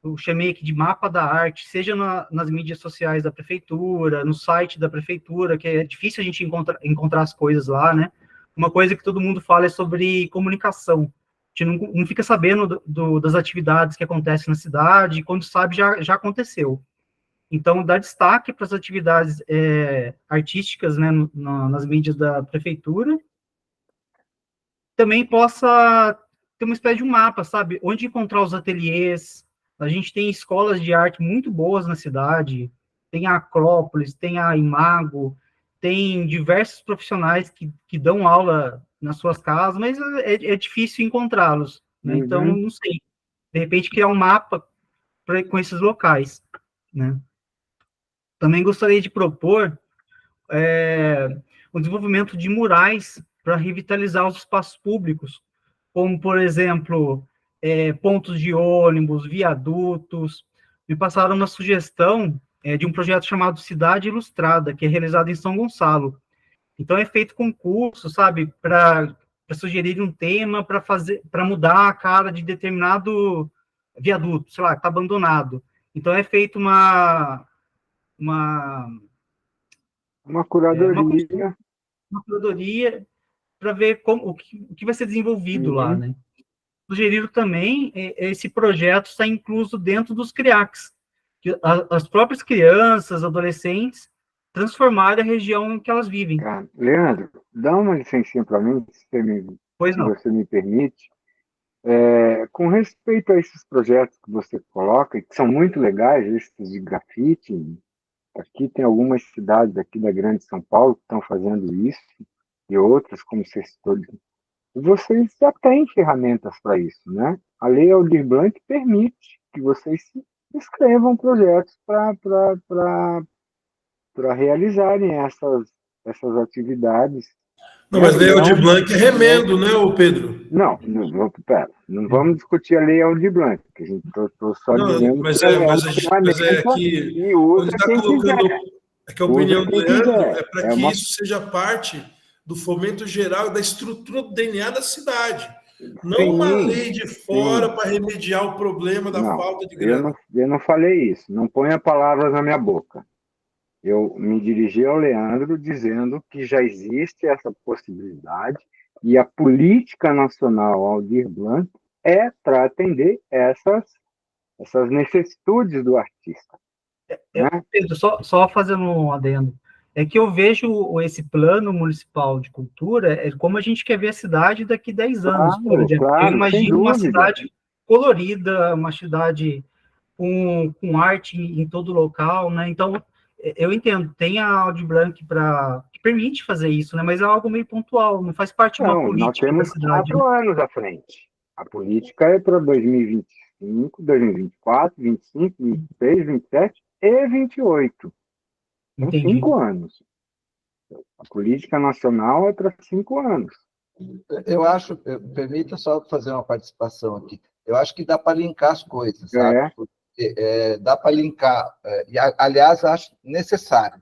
Eu chamei aqui de mapa da arte, seja nas mídias sociais da prefeitura, no site da prefeitura, que é difícil a gente encontrar as coisas lá, né? Uma coisa que todo mundo fala é sobre comunicação. A gente não fica sabendo das atividades que acontecem na cidade, e quando sabe, já aconteceu. Então, dar destaque para as atividades artísticas, né, nas mídias da prefeitura. Também possa ter uma espécie de um mapa, sabe? Onde encontrar os ateliês. A gente tem escolas de arte muito boas na cidade, tem a Acrópolis, tem a Imago, tem diversos profissionais que dão aula nas suas casas, mas é difícil encontrá-los, né? Então, não sei, de repente criar um mapa com esses locais, né? Também gostaria de propor o desenvolvimento de murais para revitalizar os espaços públicos, como, por exemplo, pontos de ônibus, viadutos. Me passaram uma sugestão de um projeto chamado Cidade Ilustrada, que é realizado em São Gonçalo. Então, é feito concurso, sabe, para sugerir um tema, para mudar a cara de determinado viaduto, sei lá, que está abandonado. Então, é feito uma curadoria. Uma curadoria para ver o que vai ser desenvolvido lá, né? Sugeriram também esse projeto está incluso dentro dos CRIACs, que as próprias crianças, adolescentes, transformarem a região em que elas vivem. Leandro, dá uma licencinha para mim, se você me permite. Com respeito a esses projetos que você coloca, que são muito legais, esses de grafite, aqui tem algumas cidades aqui da Grande São Paulo que estão fazendo isso, e outras, como você citou, vocês já têm ferramentas para isso, né? A Lei Aldir Blanc permite que vocês escrevam projetos para realizarem essas atividades. Não, mas Lei Aldir Blanc é remendo, né, Pedro? Não, pera, não vamos discutir a Lei Aldir Blanc, que a gente estou só dizendo mas que que usa está quem colocando quiser. É que a opinião do Leandro é para que uma... isso seja parte do fomento geral da estrutura do DNA da cidade. Não uma lei de fora para remediar o problema da falta de grana. Eu não falei isso. Não ponha palavras na minha boca. Eu me dirigi ao Leandro dizendo que já existe essa possibilidade e a política nacional Aldir Blanc é para atender essas necessidades do artista. Pedro, só fazendo um adendo, é que eu vejo esse plano municipal de cultura como a gente quer ver a cidade daqui a 10 anos, por exemplo. Eu imagino uma cidade colorida, uma cidade com arte em todo local, né? Então, eu entendo, tem a Aldir Blanc que permite fazer isso, né? Mas é algo meio pontual, não faz parte de uma política da cidade. Nós temos 4 anos à frente. A política é para 2025, 2024, 2025, 2026, 2027 e 28. São 5 anos. A política nacional é para 5 anos. Eu acho, permita só fazer uma participação aqui. Eu acho que dá para linkar as coisas, sabe? Dá para linkar. E, aliás, acho necessário.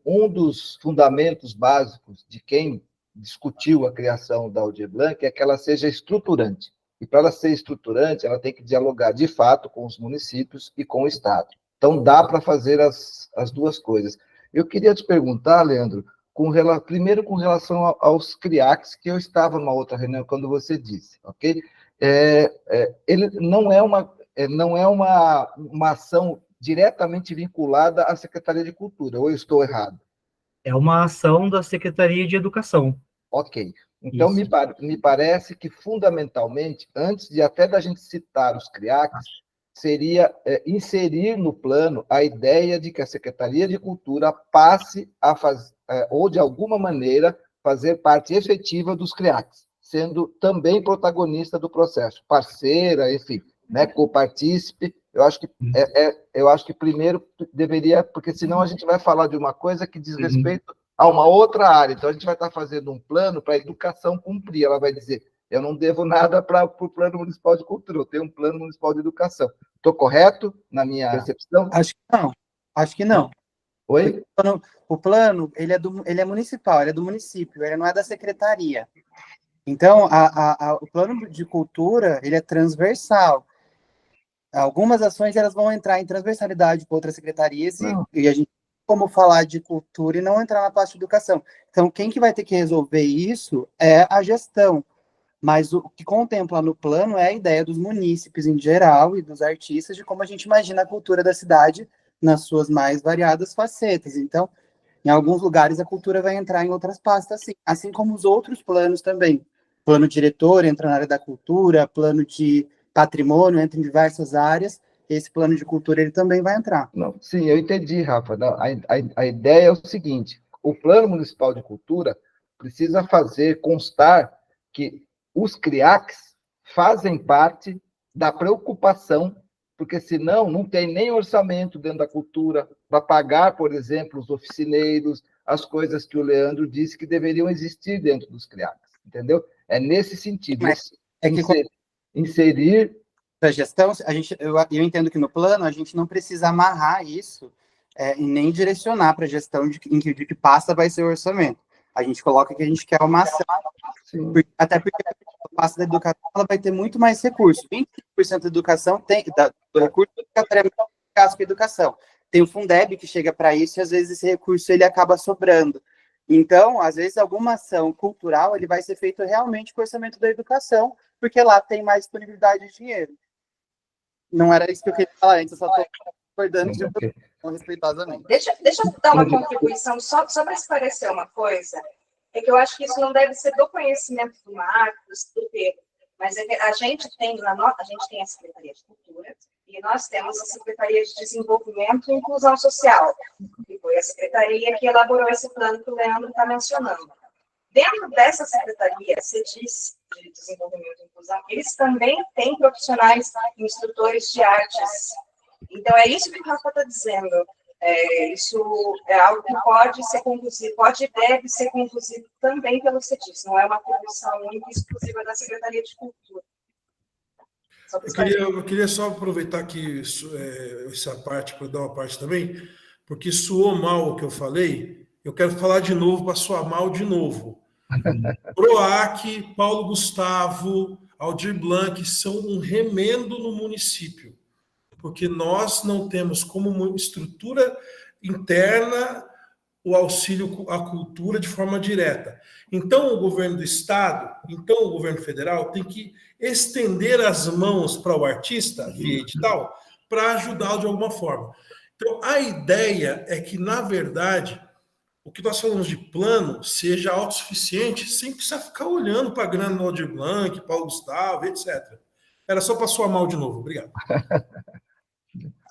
Um dos fundamentos básicos de quem discutiu a criação da Aldir Blanc é que ela seja estruturante. E para ela ser estruturante, ela tem que dialogar de fato com os municípios e com o Estado. Então, dá para fazer as duas coisas. Eu queria te perguntar, Leandro, primeiro com relação aos CRIACs, que eu estava numa outra reunião quando você disse, ok? Ele não é uma ação diretamente vinculada à Secretaria de Cultura, ou eu estou errado? É uma ação da Secretaria de Educação. Ok. Então, me parece que, fundamentalmente, antes de até da gente citar os CRIACs, seria inserir no plano a ideia de que a Secretaria de Cultura passe a fazer, ou de alguma maneira, fazer parte efetiva dos CRIACs, sendo também protagonista do processo, parceira, enfim, né, copartícipe. Eu acho que primeiro deveria, porque senão a gente vai falar de uma coisa que diz respeito a uma outra área. Então, a gente vai estar fazendo um plano para a educação cumprir. Ela vai dizer, Eu não devo nada para o Plano Municipal de Cultura, eu tenho um Plano Municipal de Educação. Estou correto na minha percepção? Acho que não. Acho que não. Oi? O plano, ele é municipal, ele é do município, ele não é da secretaria. Então, o plano de cultura, ele é transversal. Algumas ações, elas vão entrar em transversalidade com outras secretarias e a gente como falar de cultura e não entrar na parte de educação. Então, quem que vai ter que resolver isso é a gestão. Mas o que contempla no plano é a ideia dos munícipes em geral e dos artistas de como a gente imagina a cultura da cidade nas suas mais variadas facetas. Então, em alguns lugares a cultura vai entrar em outras pastas, assim como os outros planos também. Plano diretor entra na área da cultura, plano de patrimônio entra em diversas áreas, esse plano de cultura ele também vai entrar. Não, sim, eu entendi, Rafa. Não, a ideia é o seguinte, o Plano Municipal de Cultura precisa fazer constar que os CRIACs fazem parte da preocupação, porque senão não tem nem orçamento dentro da cultura para pagar, por exemplo, os oficineiros, as coisas que o Leandro disse que deveriam existir dentro dos CRIACs, entendeu? É nesse sentido. Mas é que inserir a gestão, eu entendo que no plano a gente não precisa amarrar isso e nem direcionar para a gestão de que passa vai ser o orçamento. A gente coloca que a gente quer uma ação, até porque a pasta da educação ela vai ter muito mais recursos. 25% da educação do recurso fica casco educação. Tem o Fundeb que chega para isso e às vezes esse recurso ele acaba sobrando. Então, às vezes, alguma ação cultural ele vai ser feito realmente com o orçamento da educação, porque lá tem mais disponibilidade de dinheiro. Não era isso que eu queria falar antes, eu só estou concordando respeitosamente. Deixa eu dar uma contribuição só para esclarecer uma coisa. É que eu acho que isso não deve ser do conhecimento do Marcos, do Pedro, mas é que a gente tem a Secretaria de Cultura e nós temos a Secretaria de Desenvolvimento e Inclusão Social, que foi a secretaria que elaborou esse plano que o Leandro está mencionando. Dentro dessa secretaria, CEDIS, de Desenvolvimento e Inclusão, eles também têm profissionais, instrutores de artes. Então, é isso que o Rafa está dizendo. Isso é algo que pode ser conduzido, pode e deve ser conduzido também pelo CEDIS, não é uma atribuição única e exclusiva da Secretaria de Cultura. Eu queria só aproveitar aqui essa parte para dar uma parte também, porque soou mal o que eu falei, eu quero falar de novo para soar mal de novo. PROAC, Paulo Gustavo, Aldir Blanc são um remendo no município, porque nós não temos como estrutura interna o auxílio à cultura de forma direta. Então, o governo do Estado, então o governo federal tem que estender as mãos para o artista, via edital, para ajudá-lo de alguma forma. Então, a ideia é que, na verdade, o que nós falamos de plano seja autossuficiente sem precisar ficar olhando para a grana do Aldir Blanc, Paulo Gustavo, etc. Era só para soar mal de novo. Obrigado.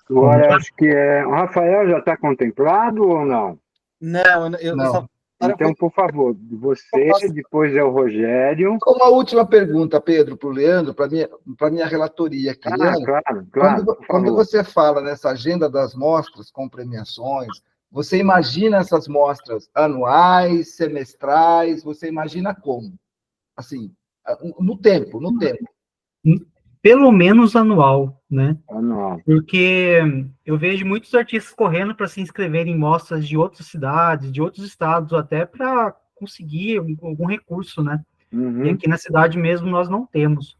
Agora, acho que o Rafael já está contemplado ou não? Não, não. Só... Então, por favor, você, depois é o Rogério. Uma última pergunta, Pedro, para o Leandro, para minha relatoria aqui. Leandro, claro. Quando você fala nessa agenda das mostras com premiações, você imagina essas mostras anuais, semestrais? Você imagina como? Assim, no tempo. Pelo menos anual, né? Anual. Porque eu vejo muitos artistas correndo para se inscreverem em mostras de outras cidades, de outros estados, até para conseguir algum recurso, né? Uhum. E aqui na cidade mesmo nós não temos.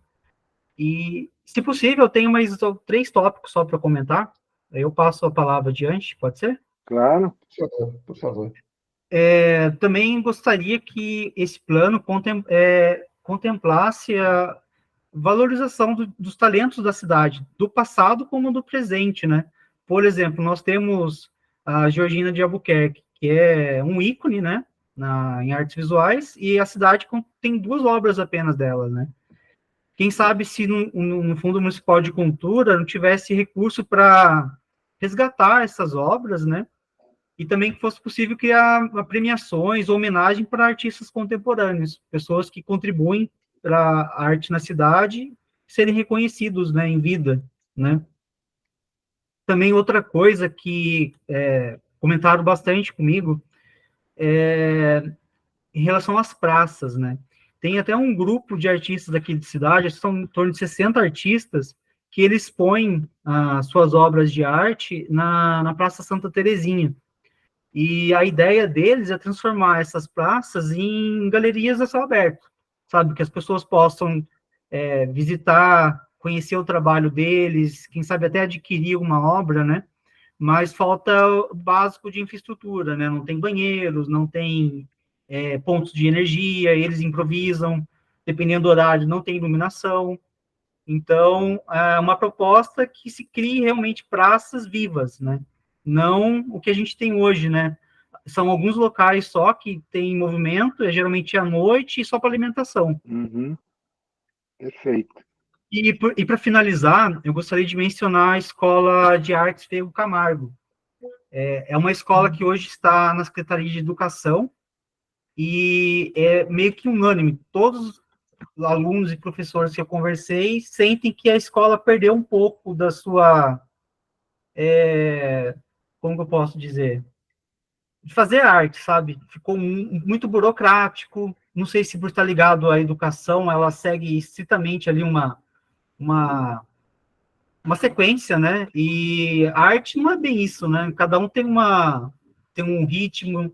E, se possível, eu tenho mais 3 tópicos só para comentar. Aí eu passo a palavra adiante, pode ser? Claro. Por favor. Também gostaria que esse plano contemplasse a valorização dos talentos da cidade, do passado como do presente, né? Por exemplo, nós temos a Georgina de Albuquerque, que é um ícone, né, em artes visuais, e a cidade tem 2 obras apenas dela, né? Quem sabe se no Fundo Municipal de Cultura não tivesse recurso para resgatar essas obras, né? E também que fosse possível criar premiações, homenagem para artistas contemporâneos, pessoas que contribuem para a arte na cidade serem reconhecidos, né, em vida, né? Também outra coisa que comentaram bastante comigo em relação às praças, né? tem até um grupo de artistas aqui de cidade, são em torno de 60 artistas, que eles expõem suas obras de arte na Praça Santa Terezinha. E a ideia deles é transformar essas praças em galerias a céu aberto, sabe? Que as pessoas possam visitar, conhecer o trabalho deles, quem sabe até adquirir uma obra, né? Mas falta o básico de infraestrutura, né? Não tem banheiros, não tem pontos de energia, eles improvisam, dependendo do horário, não tem iluminação. Então, é uma proposta que se crie realmente praças vivas, né? Não o que a gente tem hoje, né? São alguns locais só que tem movimento, geralmente à noite e só para alimentação. Uhum. Perfeito. E para finalizar, eu gostaria de mencionar a Escola de Artes Fego Camargo. É uma escola que hoje está na Secretaria de Educação e é meio que unânime. Todos os alunos e professores que eu conversei sentem que a escola perdeu um pouco da sua... como que eu posso dizer? De fazer arte, sabe? Ficou muito burocrático. Não sei se por estar ligado à educação, ela segue estritamente ali uma sequência, né? E a arte não é bem isso, né? Cada um tem um ritmo,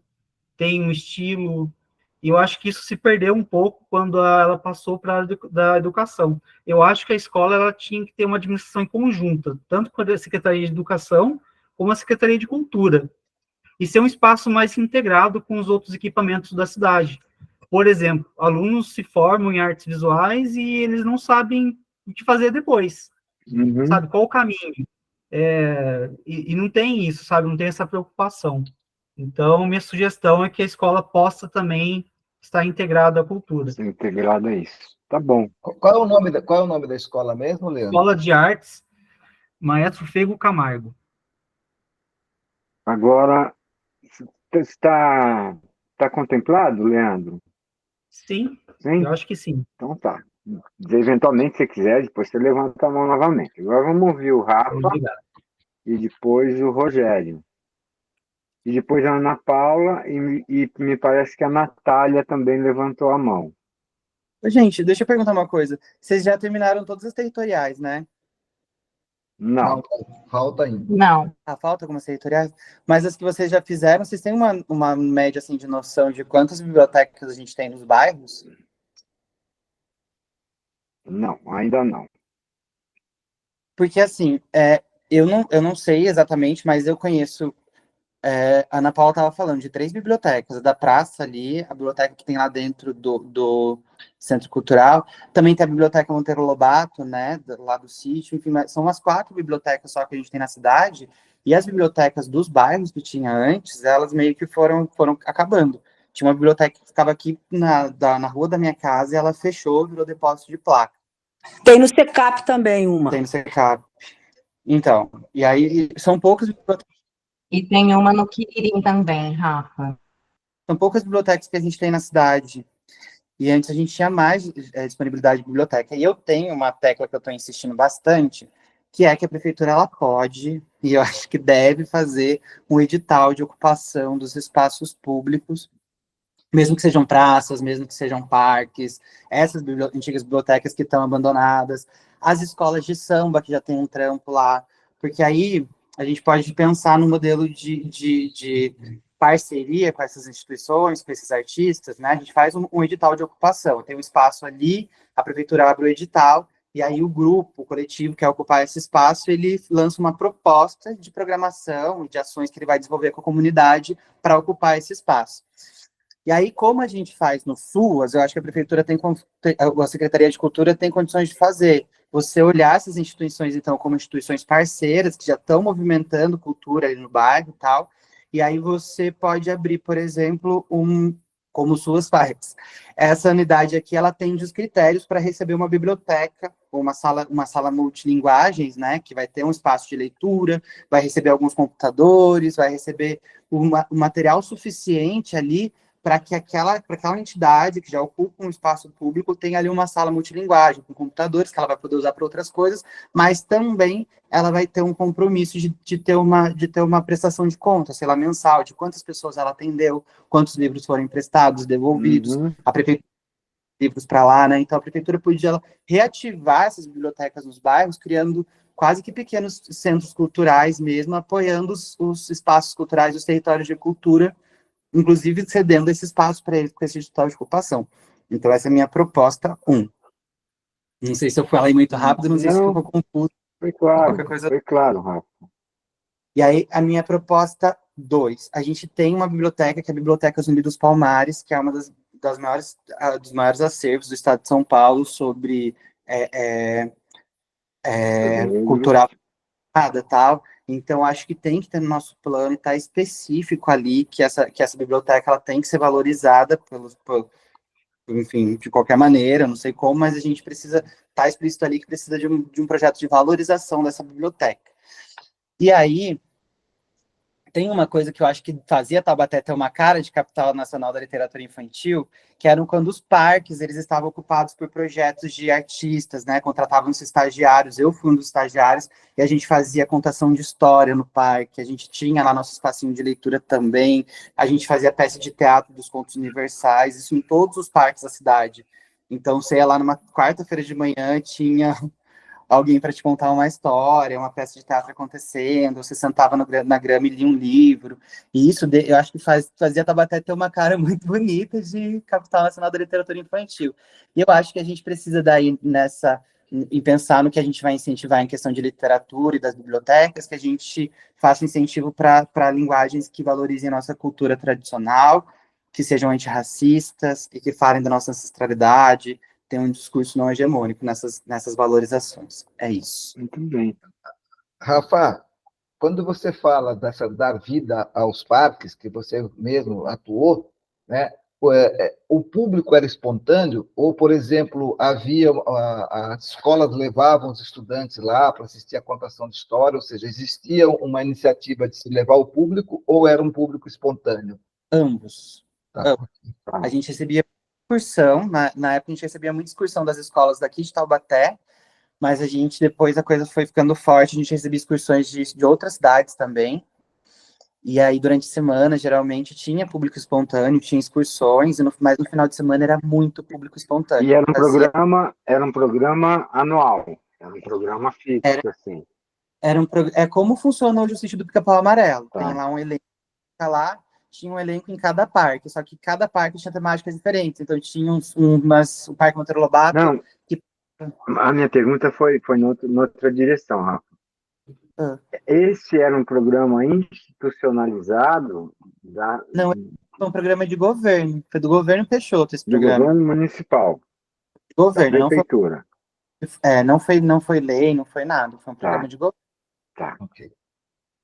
tem um estilo, e eu acho que isso se perdeu um pouco quando ela passou para a área da educação. Eu acho que a escola ela tinha que ter uma administração em conjunta, tanto com a Secretaria de Educação, como a Secretaria de Cultura, e ser um espaço mais integrado com os outros equipamentos da cidade. Por exemplo, alunos se formam em artes visuais e eles não sabem o que fazer depois. Uhum. Sabe, qual o caminho? E não tem isso, sabe, não tem essa preocupação. Então, minha sugestão é que a escola possa também estar integrada à cultura. Ser integrada a isso. Tá bom. Qual é o nome da escola mesmo, Leandro? Escola de Artes, Maestro Fego Camargo. Agora, está contemplado, Leandro? Sim, Sim? eu acho que sim. Então tá. Eventualmente, se quiser, depois você levanta a mão novamente. Agora vamos ouvir o Rafa. Obrigado. E depois o Rogério. E depois a Ana Paula e me parece que a Natália também levantou a mão. Gente, deixa eu perguntar uma coisa. Vocês já terminaram todas as territoriais, né? Não. Falta ainda. Não. Falta algumas territoriais? Mas as que vocês já fizeram, vocês têm uma média assim, de noção de quantas bibliotecas a gente tem nos bairros? Não, ainda não. Porque, assim, eu não sei exatamente, mas eu conheço... a Ana Paula estava falando de 3 bibliotecas, a da praça ali, a biblioteca que tem lá dentro do Centro Cultural, também tem a Biblioteca Monteiro Lobato, né, lá do sítio, enfim, são umas 4 bibliotecas só que a gente tem na cidade, e as bibliotecas dos bairros que tinha antes, elas meio que foram acabando. Tinha uma biblioteca que ficava aqui na rua da minha casa e ela fechou, virou depósito de placa. Tem no SECAP também uma. Tem no SECAP. Então, e aí são poucas bibliotecas. E tem uma no Quirim também, Rafa. São poucas bibliotecas que a gente tem na cidade. E antes a gente tinha mais disponibilidade de biblioteca. E eu tenho uma tecla que eu estou insistindo bastante, que é que a prefeitura ela pode, e eu acho que deve fazer um edital de ocupação dos espaços públicos, mesmo que sejam praças, mesmo que sejam parques, essas antigas bibliotecas que estão abandonadas, as escolas de samba que já tem um trampo lá, porque aí a gente pode pensar no modelo de parceria com essas instituições, com esses artistas, né? A gente faz um edital de ocupação, tem um espaço ali, a prefeitura abre o edital, e aí o grupo, o coletivo que quer ocupar esse espaço, ele lança uma proposta de programação, de ações que ele vai desenvolver com a comunidade para ocupar esse espaço. E aí, como a gente faz no SUAS, eu acho que a prefeitura a Secretaria de Cultura tem condições de fazer. Você olhar essas instituições, então, como instituições parceiras, que já estão movimentando cultura ali no bairro e tal, e aí você pode abrir, por exemplo, como o SUAS faz. Essa unidade aqui, ela tem os critérios para receber uma biblioteca, ou uma sala multilinguagens, né, que vai ter um espaço de leitura, vai receber alguns computadores, vai receber um material suficiente ali para que aquela entidade que já ocupa um espaço público tenha ali uma sala multilinguagem, com computadores, que ela vai poder usar para outras coisas, mas também ela vai ter um compromisso de ter uma prestação de conta, sei lá, mensal, de quantas pessoas ela atendeu, quantos livros foram emprestados, devolvidos. A prefeitura livros para lá, né? Então a prefeitura podia reativar essas bibliotecas nos bairros, criando quase que pequenos centros culturais mesmo, apoiando os espaços culturais, os territórios de cultura, inclusive cedendo esse espaço para eles com esse edital de ocupação. Então essa é a minha proposta 1. Não sei se eu falei muito rápido, não sei se ficou confuso. Foi claro, Qualquer coisa. foi claro, Rafa. E aí, a minha proposta 2. A gente tem uma biblioteca, que é a Biblioteca Zumbi dos Palmares, que é uma dos maiores acervos do estado de São Paulo sobre cultural tal. Então, acho que tem que ter no nosso plano, e está específico ali, que essa biblioteca ela tem que ser valorizada enfim, de qualquer maneira, não sei como, mas a gente precisa, tá explícito ali que precisa de um projeto de valorização dessa biblioteca. E aí, tem uma coisa que eu acho que fazia Taubaté ter uma cara de capital nacional da literatura infantil, que eram quando os parques eles estavam ocupados por projetos de artistas, né? Contratavam-se estagiários, eu fui um dos estagiários, e a gente fazia contação de história no parque, a gente tinha lá nosso espacinho de leitura também, a gente fazia peça de teatro dos contos universais, isso em todos os parques da cidade. Então, você ia lá numa quarta-feira de manhã, tinha alguém para te contar uma história, uma peça de teatro acontecendo, você sentava na grama e lia um livro, e isso eu acho que fazia Taubaté ter uma cara muito bonita de capital nacional da literatura infantil. E eu acho que a gente precisa daí em pensar no que a gente vai incentivar em questão de literatura e das bibliotecas, que a gente faça incentivo para linguagens que valorizem a nossa cultura tradicional, que sejam antirracistas e que falem da nossa ancestralidade, tem um discurso não hegemônico nessas valorizações. É isso. Muito bem. Rafa, quando você fala dessa dar vida aos parques, que você mesmo atuou, né, o público era espontâneo? Ou, por exemplo, as escolas levavam os estudantes lá para assistir a contação de história, ou seja, existia uma iniciativa de se levar o público, ou era um público espontâneo? Ambos. Tá. A gente recebia excursão, na época a gente recebia muita excursão das escolas daqui de Taubaté, mas depois a coisa foi ficando forte, a gente recebia excursões de outras cidades também, e aí durante a semana, geralmente, tinha público espontâneo, tinha excursões, mas no final de semana era muito público espontâneo. E era um programa anual, era um programa fixo, assim. É como funciona hoje o sítio do Pica-Pau Amarelo, Tá. Tem lá um elenco, lá, tinha um elenco em cada parque, só que cada parque tinha temáticas diferentes. Então, tinha o Parque Monteiro Lobato... Não, a minha pergunta foi noutra direção, Rafa. Esse era um programa institucionalizado? Não, foi um programa de governo. Foi do governo Peixoto esse programa. Do governo municipal. De governo, da prefeitura. Não foi lei, não foi nada. Foi um programa de governo. Tá. Ok.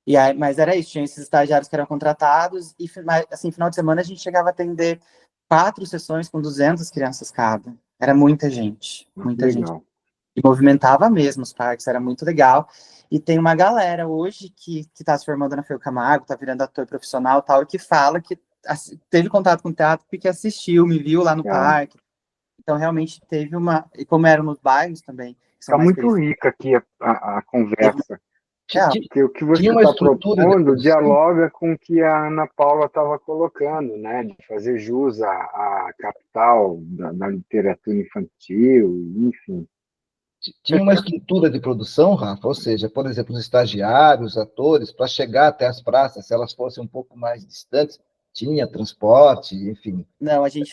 E aí, mas era isso, tinha esses estagiários que eram contratados, e assim, final de semana a gente chegava a atender 4 sessões com 200 crianças cada. Era muita gente, muita gente. E movimentava mesmo os parques, era muito legal. E tem uma galera hoje que está se formando na Feu Camargo, está virando ator profissional e tal, e que fala que teve contato com o teatro porque assistiu, me viu lá no parque. Então, realmente teve e como eram nos bairros também. Está muito rica aqui a conversa. Porque o que você está propondo dialoga com o que a Ana Paula estava colocando, né? De fazer jus à capital da literatura infantil, enfim. Tinha uma estrutura de produção, Rafa, ou seja, por exemplo, os estagiários, os atores, para chegar até as praças, se elas fossem um pouco mais distantes, tinha transporte, enfim. Não, a gente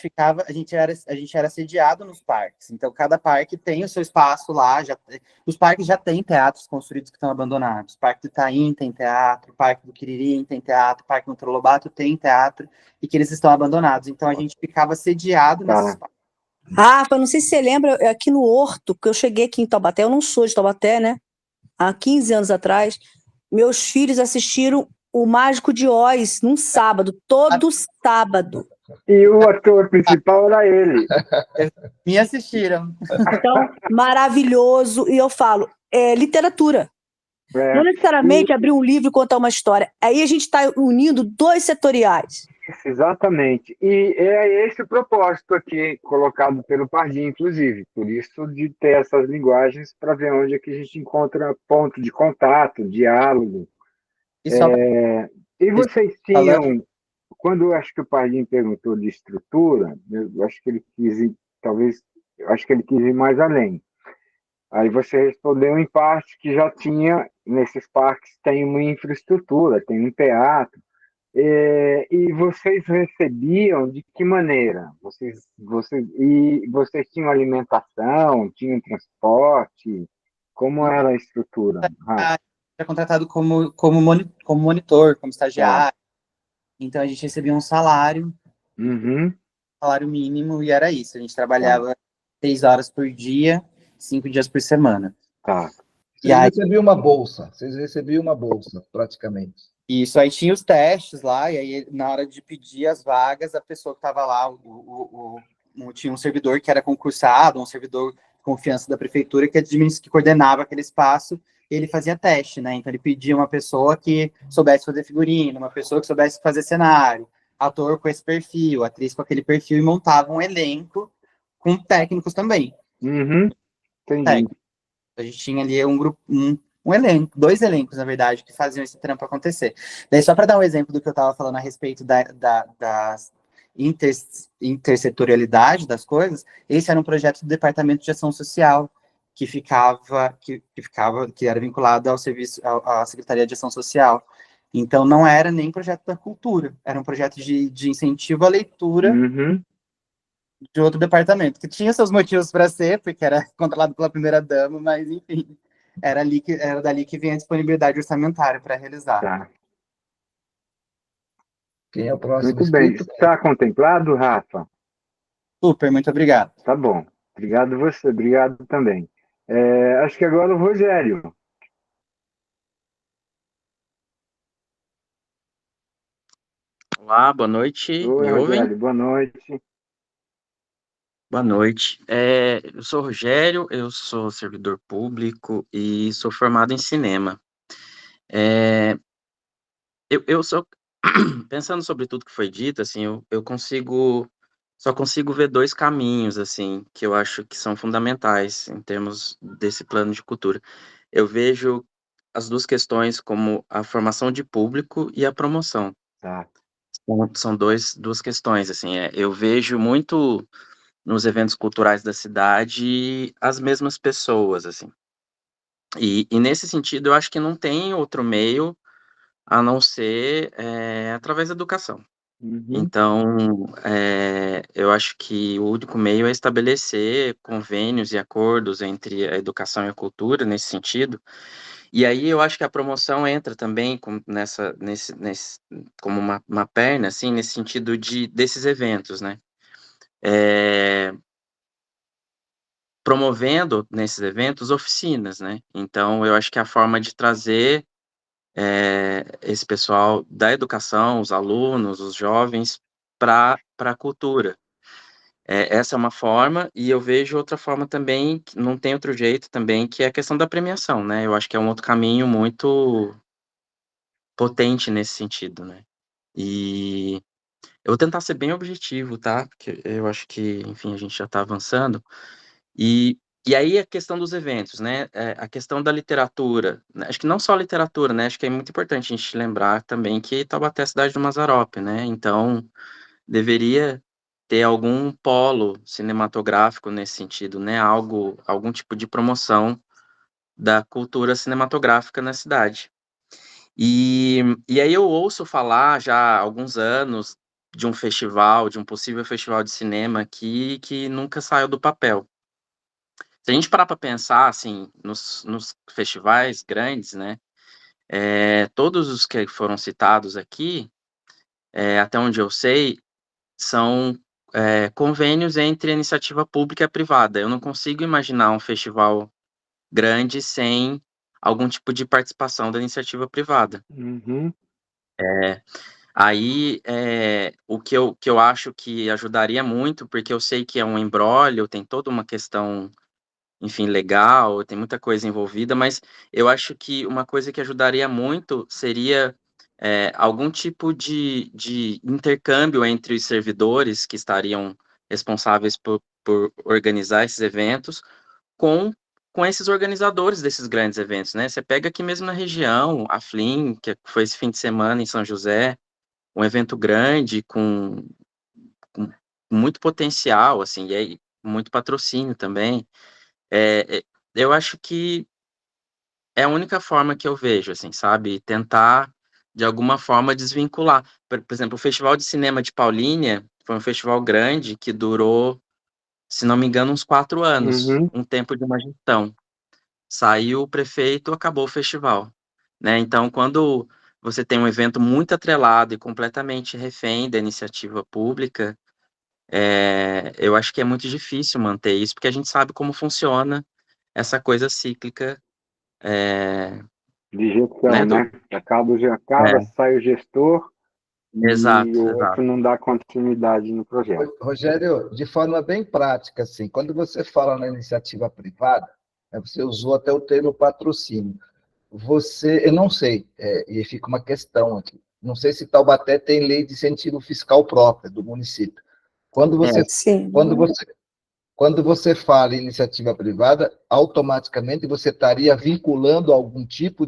era sediado nos parques, então cada parque tem o seu espaço lá, os parques já têm teatros construídos que estão abandonados, o Parque do Itaim tem teatro, o Parque do Quiririm tem teatro, o Parque Monteiro Lobato tem teatro, e que eles estão abandonados, então a gente ficava sediado nesses parques. Rafa, não sei se você lembra, aqui no Horto, que eu cheguei aqui em Taubaté, eu não sou de Taubaté, né? Há 15 anos atrás, meus filhos assistiram o Mágico de Oz num sábado, todo sábado. E o ator principal era ele. Me assistiram. Então, maravilhoso. E eu falo, literatura. Não necessariamente abrir um livro e contar uma história. Aí a gente está unindo 2 setoriais. Exatamente. E é esse o propósito aqui, colocado pelo Pardinho, inclusive. Por isso de ter essas linguagens para ver onde é que a gente encontra ponto de contato, diálogo. E vocês tinham, quando eu acho que o Pardinho perguntou de estrutura, eu acho que ele quis talvez, eu acho que ele quis ir mais além. Aí você respondeu em parte que já tinha, nesses parques, tem uma infraestrutura, tem um teatro. E vocês recebiam de que maneira? Vocês tinham alimentação, tinham transporte? Como era a estrutura, Rafa? Era contratado como monitor, como Tá. estagiário. Então a gente recebia um salário Uhum, mínimo, e era isso. A gente tá, trabalhava 6 horas por dia, 5 dias por semana. tá. E Vocês aí, recebiam uma bolsa, praticamente. isso aí tinha os testes lá, e aí na hora de pedir as vagas, a pessoa que estava lá, tinha um servidor que era concursado, um servidor de confiança da prefeitura que coordenava aquele espaço, e ele fazia teste, né? Então ele pedia uma pessoa que soubesse fazer figurino, uma pessoa que soubesse fazer cenário, ator com esse perfil, atriz com aquele perfil, e montava um elenco com técnicos também. Uhum, entendi. Técnicos. A gente tinha ali um grupo, um elenco, 2 elencos, na verdade, que faziam esse trampo acontecer. Daí, só para dar um exemplo do que eu estava falando a respeito da intersetorialidade das coisas, esse era um projeto do Departamento de Ação Social, que era vinculado ao serviço, à Secretaria de Ação Social. Então, não era nem projeto da cultura, era um projeto de incentivo à leitura Uhum, de outro departamento, que tinha seus motivos para ser, porque era controlado pela primeira-dama, mas, enfim, era dali que vinha a disponibilidade orçamentária para realizar. tá. Quem é o próximo Muito bem. inscrito? Está contemplado, Rafa? Super, muito obrigado. Tá bom. Obrigado você, obrigado também. Acho que agora o Rogério. Olá, boa noite. Oi, Me ouvem? Rogério, boa noite. Boa noite. Eu sou Rogério, eu sou servidor público e sou formado em cinema. É, eu sou, pensando sobre tudo que foi dito, assim, só consigo ver 2 caminhos, assim, que eu acho que são fundamentais em termos desse plano de cultura. Eu vejo as 2 questões como a formação de público e a promoção. Tá. São duas questões, assim, eu vejo muito nos eventos culturais da cidade as mesmas pessoas, assim. E nesse sentido, eu acho que não tem outro meio a não ser através da educação. Uhum, Então, eu acho que o único meio é estabelecer convênios e acordos entre a educação e a cultura, nesse sentido. E aí eu acho que a promoção entra também como uma perna, assim, nesse sentido desses eventos, né? Promovendo nesses eventos oficinas, né? Então, eu acho que a forma de trazer esse pessoal da educação, os alunos, os jovens, para a cultura. Essa é uma forma, e eu vejo outra forma também, que não tem outro jeito também, que é a questão da premiação, né? Eu acho que é um outro caminho muito potente nesse sentido, né? E eu vou tentar ser bem objetivo, tá? Porque eu acho que, enfim, a gente já está avançando. E aí a questão dos eventos, né? A questão da literatura, né? Acho que não só a literatura, né? Acho que é muito importante a gente lembrar também que Taubaté é a cidade do Mazzaropi, né? Então, deveria ter algum polo cinematográfico nesse sentido, né? Algum tipo de promoção da cultura cinematográfica na cidade. E aí eu ouço falar já há alguns anos de um festival, de um possível festival de cinema aqui, que nunca saiu do papel. Se a gente parar para pensar, assim, nos festivais grandes, né, todos os que foram citados aqui, até onde eu sei, são convênios entre a iniciativa pública e a privada. Eu não consigo imaginar um festival grande sem algum tipo de participação da iniciativa privada. uhum, Aí, o que eu acho que ajudaria muito, porque eu sei que é um imbróglio, tem toda uma questão, enfim, legal, tem muita coisa envolvida, mas eu acho que uma coisa que ajudaria muito seria algum tipo de intercâmbio entre os servidores que estariam responsáveis por organizar esses eventos com esses organizadores desses grandes eventos, né? Você pega aqui mesmo na região, a Flim, que foi esse fim de semana em São José, um evento grande, com muito potencial, assim, e aí muito patrocínio também. Eu acho que é a única forma que eu vejo, assim, sabe? Tentar, de alguma forma, desvincular. Por exemplo, o Festival de Cinema de Paulínia foi um festival grande que durou, se não me engano, uns 4 anos, um tempo de uma gestão. Saiu o prefeito, acabou o festival, né? Então, quando você tem um evento muito atrelado e completamente refém da iniciativa pública, eu acho que é muito difícil manter isso, porque a gente sabe como funciona essa coisa cíclica. De gestão, né? Acaba, sai o gestor Exato, e o exato. outro não dá continuidade no projeto. Rogério, de forma bem prática, assim, quando você fala na iniciativa privada, você usou até o termo patrocínio. Eu não sei, e fica uma questão aqui, não sei se Taubaté tem lei de incentivo fiscal própria do município. Quando você fala em iniciativa privada, automaticamente você estaria vinculando algum tipo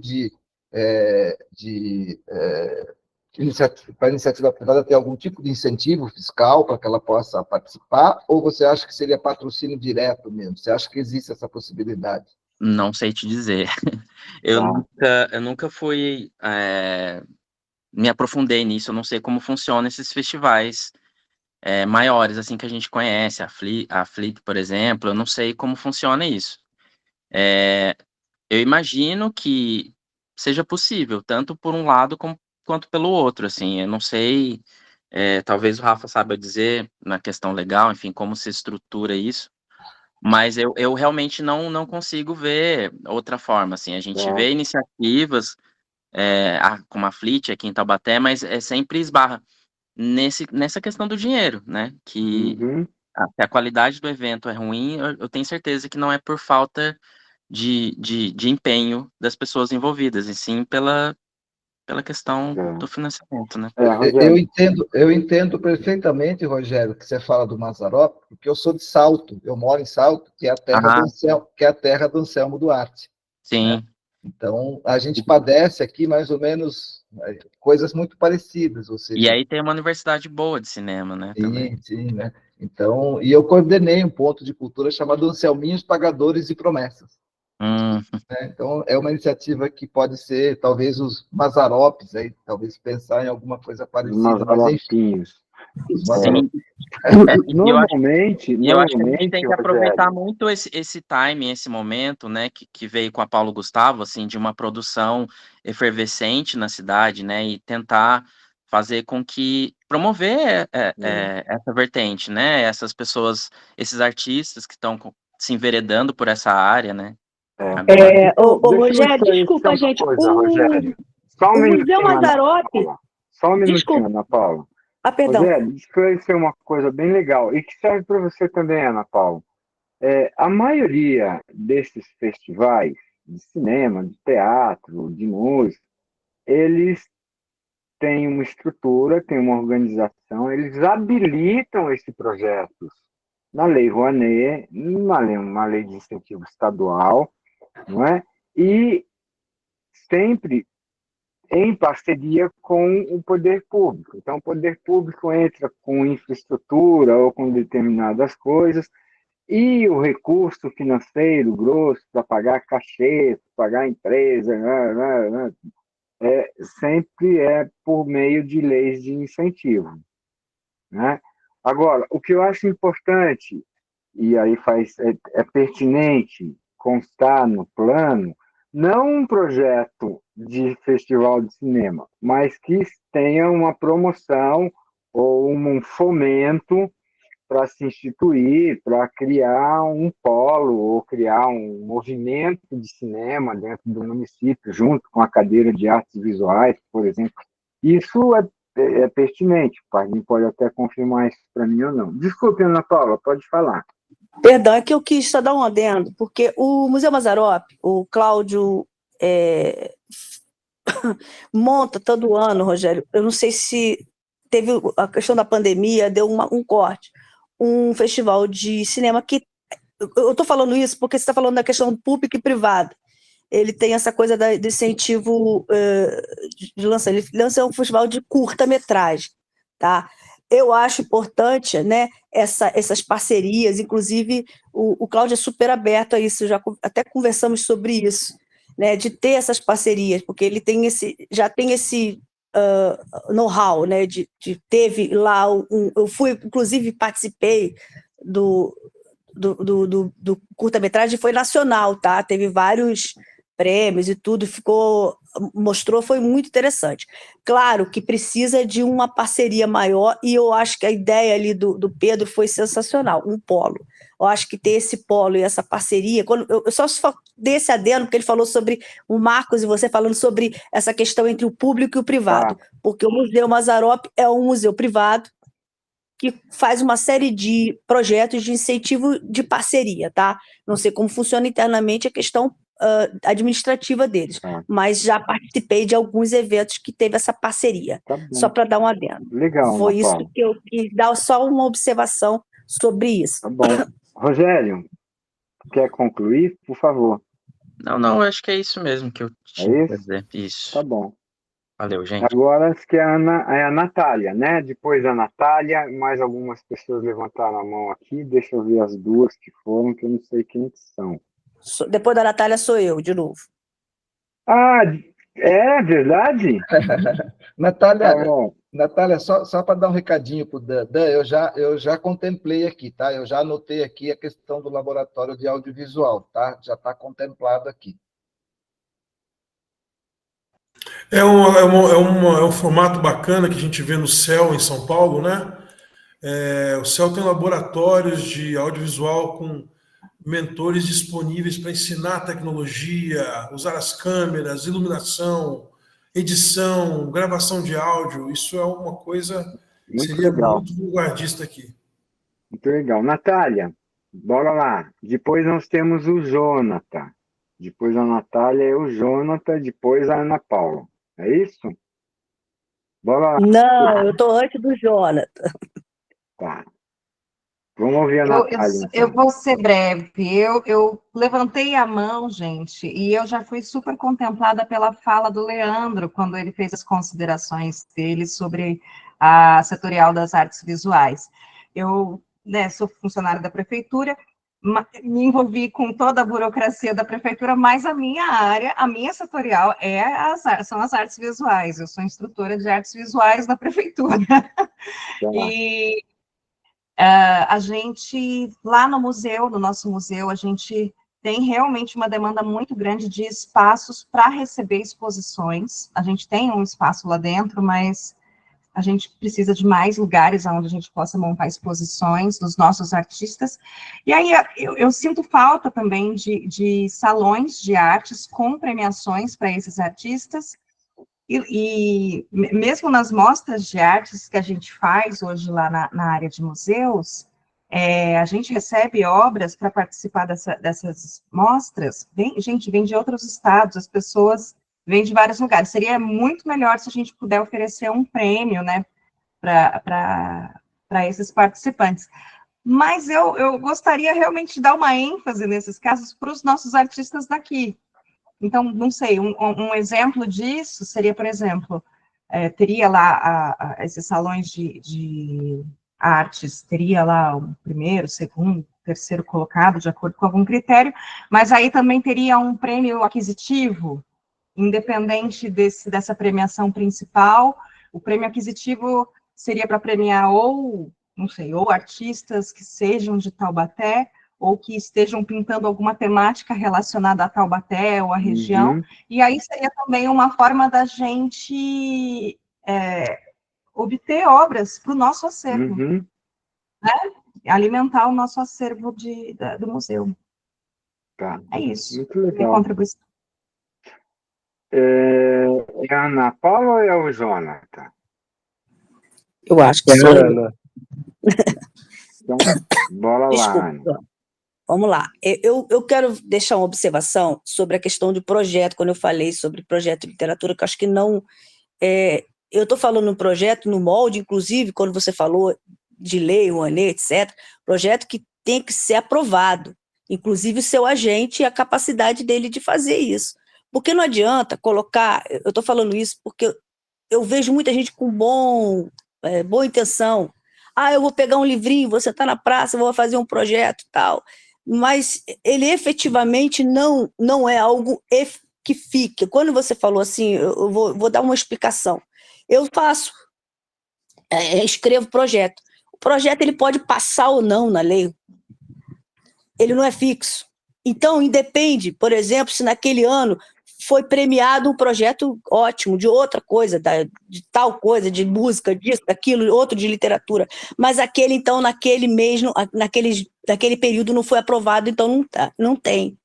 para a iniciativa privada ter algum tipo de incentivo fiscal para que ela possa participar, ou você acha que seria patrocínio direto mesmo? Você acha que existe essa possibilidade? Não sei te dizer. Eu nunca fui, me aprofundei nisso, eu não sei como funcionam esses festivais maiores, assim, que a gente conhece, a Flip, por exemplo, eu não sei como funciona isso. Eu imagino que seja possível, tanto por um lado quanto pelo outro, assim, eu não sei, talvez o Rafa saiba dizer, na questão legal, enfim, como se estrutura isso, mas eu realmente não consigo ver outra forma, assim, a gente vê iniciativas, como a Fleet aqui em Taubaté, mas sempre esbarra nessa questão do dinheiro, né, que se a qualidade do evento é ruim, eu tenho certeza que não é por falta de empenho das pessoas envolvidas, e sim pela questão do financiamento, né? Eu entendo perfeitamente, Rogério, que você fala do Mazzaropi, porque eu sou de Salto, eu moro em Salto, que é a terra do Anselmo Duarte. Sim. Né? Então, a gente padece aqui mais ou menos coisas muito parecidas. Ou seja, e aí tem uma universidade boa de cinema, né? Sim, né? Então, e eu coordenei um ponto de cultura chamado Anselminhos Pagadores de Promessas. Né? Então, é uma iniciativa que pode ser, talvez, os Mazzaropis, aí, talvez pensar em alguma coisa parecida. Mazzaropinhos. Sim. Normalmente, eu acho que a gente tem que aproveitar muito esse timing, esse momento, né, que veio com a Paulo Gustavo, assim, de uma produção efervescente na cidade, né, e tentar fazer com que promover essa vertente, né, essas pessoas, esses artistas que estão se enveredando por essa área, né. Rogério, desculpa, gente. Rogério. Só um Museu Mazzaropi. Só um minutinho, Ana Paula. Perdão. Rogério, esclarecer uma coisa bem legal e que serve para você também, Ana Paula. A maioria desses festivais de cinema, de teatro, de música, eles têm uma estrutura, têm uma organização, eles habilitam esses projetos na Lei Rouanet, uma lei de incentivo estadual, não é? E sempre em parceria com o poder público. Então, o poder público entra com infraestrutura ou com determinadas coisas, e o recurso financeiro grosso para pagar cachê, pagar empresa, sempre é por meio de leis de incentivo. Né? Agora, o que eu acho importante, e aí é pertinente constar no plano, não um projeto de festival de cinema, mas que tenha uma promoção ou um fomento para se instituir, para criar um polo ou criar um movimento de cinema dentro do município, junto com a cadeira de artes visuais, por exemplo. Isso é pertinente, o Pardinho pode até confirmar isso para mim ou não. Desculpe, Ana Paula, pode falar. Perdão, é que eu quis só dar um adendo, porque o Museu Mazzaropi, o Cláudio monta todo ano, Rogério, eu não sei se teve a questão da pandemia, deu um corte, um festival de cinema que, eu estou falando isso porque você está falando da questão pública e privada, ele tem essa coisa de incentivo de lançar, ele lança um festival de curta-metragem, tá? eu acho importante, né, essas parcerias, inclusive o Cláudio é super aberto a isso, até conversamos sobre isso, né, de ter essas parcerias, porque ele já tem esse know-how, né, teve lá, eu fui, inclusive participei do curta-metragem, foi nacional, tá? Teve vários prêmios e tudo, mostrou, foi muito interessante. Claro que precisa de uma parceria maior, e eu acho que a ideia ali do Pedro foi sensacional, um polo. Eu acho que ter esse polo e essa parceria, eu só dei esse adendo, porque ele falou sobre o Marcos e você falando sobre essa questão entre o público e o privado, porque o Museu Mazzaropi é um museu privado, que faz uma série de projetos de incentivo de parceria, tá? Não sei como funciona internamente a questão administrativa deles, mas já participei de alguns eventos que teve essa parceria, só para dar um adendo. Legal, foi isso que eu quis dar, só uma observação sobre isso. Tá bom. Rogério, quer concluir, por favor? Não, acho que é isso mesmo que eu tinha que dizer. Isso. Tá bom. Valeu, gente. Agora acho que é a Natália, né? Depois a Natália, mais algumas pessoas levantaram a mão aqui. Deixa eu ver as duas que foram, que eu não sei quem são. Depois da Natália sou eu, de novo. Ah, é verdade? Natália, só para dar um recadinho para o Dan, eu já contemplei aqui, tá? Eu já anotei aqui a questão do laboratório de audiovisual, tá? Já está contemplado aqui. É um formato bacana que a gente vê no CEL, em São Paulo, né? O CEL tem laboratórios de audiovisual com mentores disponíveis para ensinar a tecnologia, usar as câmeras, iluminação, edição, gravação de áudio. Isso é uma coisa que seria muito vanguardista aqui. Muito legal. Natália, bora lá. Depois nós temos o Jonathan. Depois a Natália é o Jonathan, depois a Ana Paula. É isso? Bora lá. Não, eu estou antes do Jonathan. Tá. Vamos ouvir a Natália. Eu vou ser breve. Eu levantei a mão, gente, e eu já fui super contemplada pela fala do Leandro, quando ele fez as considerações dele sobre a setorial das artes visuais. Eu sou funcionária da prefeitura, me envolvi com toda a burocracia da prefeitura, mas a minha área, a minha setorial são as artes visuais. Eu sou instrutora de artes visuais da prefeitura. E a gente, lá no museu, no nosso museu, a gente tem realmente uma demanda muito grande de espaços para receber exposições. A gente tem um espaço lá dentro, mas a gente precisa de mais lugares onde a gente possa montar exposições dos nossos artistas. E aí eu sinto falta também de salões de artes com premiações para esses artistas. E mesmo nas mostras de artes que a gente faz hoje lá na área de museus, a gente recebe obras para participar dessas mostras. Gente, vem de outros estados, as pessoas vêm de vários lugares. Seria muito melhor se a gente puder oferecer um prêmio, né, para esses participantes. Mas eu gostaria realmente de dar uma ênfase nesses casos para os nossos artistas daqui. Então, não sei, um exemplo disso seria, por exemplo, teria lá esses salões de artes, teria lá o primeiro, segundo, terceiro colocado, de acordo com algum critério, mas aí também teria um prêmio aquisitivo, independente dessa premiação principal. O prêmio aquisitivo seria para premiar ou, não sei, ou artistas que sejam de Taubaté, ou que estejam pintando alguma temática relacionada a Taubaté ou a região, e aí seria também uma forma da gente obter obras para o nosso acervo, né? Alimentar o nosso acervo do museu. Tá. É isso. Muito legal. Minha contribuição. É a Ana Paula ou é o Jonathan? Eu acho que sou eu. Então, bora lá, Ana. Vamos lá. Eu quero deixar uma observação sobre a questão de projeto, quando eu falei sobre projeto de literatura, que eu acho que não... eu estou falando no projeto, no molde, inclusive, quando você falou de lei, Rouanet, etc., projeto que tem que ser aprovado, inclusive o seu agente e a capacidade dele de fazer isso. Porque não adianta colocar... Eu estou falando isso porque eu vejo muita gente com boa intenção, eu vou pegar um livrinho, vou sentar na praça, vou fazer um projeto e tal, mas ele efetivamente não é algo que fique. Quando você falou assim, eu vou dar uma explicação. Eu escrevo projeto. O projeto ele pode passar ou não na lei, ele não é fixo. Então, independe, por exemplo, se naquele ano foi premiado um projeto ótimo, de outra coisa, de tal coisa, de música, disso, daquilo, outro de literatura, mas aquele, então, naquele período não foi aprovado, então não tem.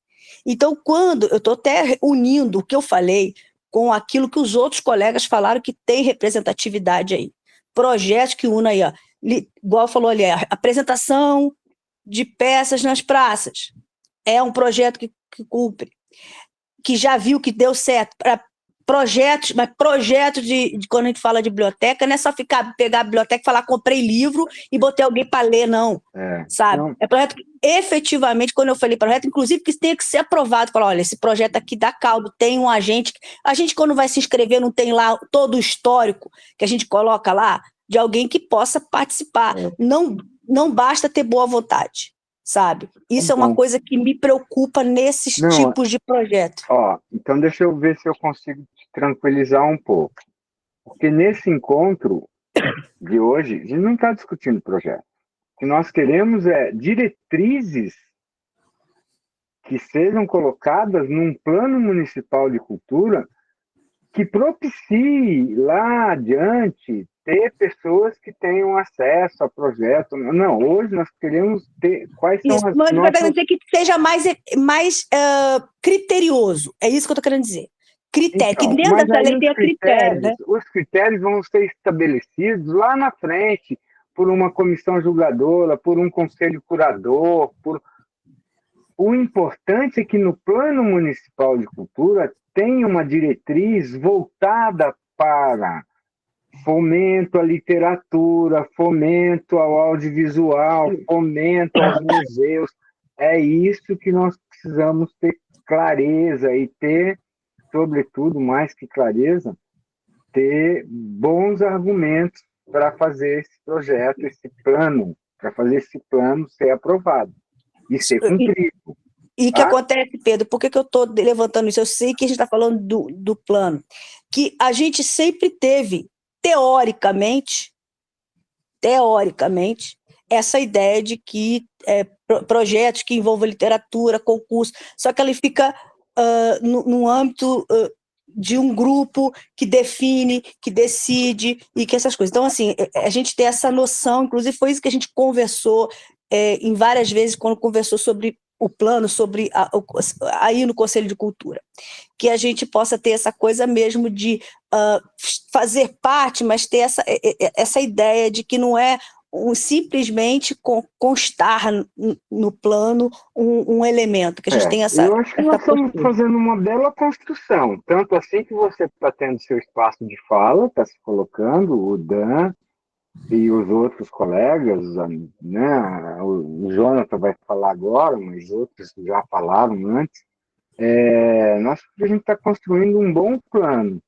Então, quando eu estou até unindo o que eu falei com aquilo que os outros colegas falaram que tem representatividade aí, projetos que unam aí, ó, igual falou ali, a apresentação de peças nas praças, é um projeto que cumpre, que já viu que deu certo, para projetos, mas projetos de quando a gente fala de biblioteca, não é só pegar a biblioteca e falar, comprei livro e botei alguém para ler, não, sabe? Não. É projeto que, efetivamente, quando eu falei projeto, inclusive que tem que ser aprovado, falar, olha, esse projeto aqui dá caldo, tem um agente, a gente quando vai se inscrever não tem lá todo o histórico que a gente coloca lá, de alguém que possa participar, não basta ter boa vontade. Sabe? Isso é uma coisa que me preocupa nesses tipos de projeto. Então deixa eu ver se eu consigo te tranquilizar um pouco. Porque nesse encontro de hoje, a gente não está discutindo projeto. O que nós queremos é diretrizes que sejam colocadas num plano municipal de cultura que propicie lá adiante ter pessoas que tenham acesso a projetos. Não, hoje nós queremos ter quais são as nossas... Mas quero dizer que seja mais criterioso. É isso que eu estou querendo dizer. Critério, então, que dentro dessa lei tenha critério, né? Os critérios vão ser estabelecidos lá na frente por uma comissão julgadora, por um conselho curador. O importante é que no plano municipal de cultura tem uma diretriz voltada para fomento à literatura, fomento ao audiovisual, fomento aos museus. É isso que nós precisamos ter clareza e ter, sobretudo, mais que clareza, ter bons argumentos para fazer esse projeto, esse plano, para fazer esse plano ser aprovado e ser cumprido. E o que acontece, Pedro, por que eu estou levantando isso? Eu sei que a gente está falando do plano, que a gente sempre teve, teoricamente, essa ideia de que projetos que envolvam literatura, concurso, só que ele fica no âmbito de um grupo que define, que decide, e que essas coisas. Então, assim, a gente tem essa noção, inclusive foi isso que a gente conversou em várias vezes, quando conversou sobre o plano, sobre aí no Conselho de Cultura, que a gente possa ter essa coisa mesmo de fazer parte, mas ter essa ideia de que não é simplesmente constar no plano um elemento, que a gente tem essa... Eu acho que nós estamos fazendo uma bela construção, tanto assim que você está tendo seu espaço de fala, está se colocando, o Dan e os outros colegas, né? O Jonathan vai falar agora, mas outros já falaram antes. A gente está construindo um bom plano.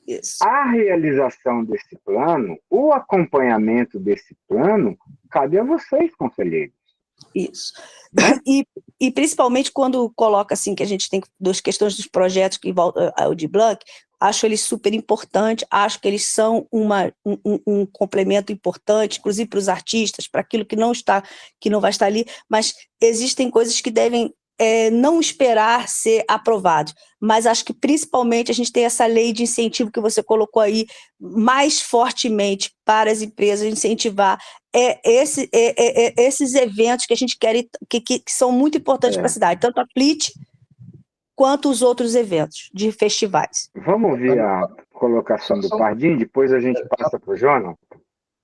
Isso. A realização desse plano, o acompanhamento desse plano, cabe a vocês, conselheiros. Isso. Né? E principalmente quando coloca assim que a gente tem duas questões dos projetos que envolvem o de Blanc, acho eles super importantes, acho que eles são um complemento importante, inclusive para os artistas, para aquilo que não vai estar ali, mas existem coisas que devem não esperar ser aprovado, mas acho que principalmente a gente tem essa lei de incentivo que você colocou aí mais fortemente para as empresas incentivar esses eventos que a gente quer, que são muito importantes para a cidade, tanto a FLIT quanto os outros eventos de festivais. Vamos ouvir a colocação do Pardini, depois a gente passa para o Jonathan.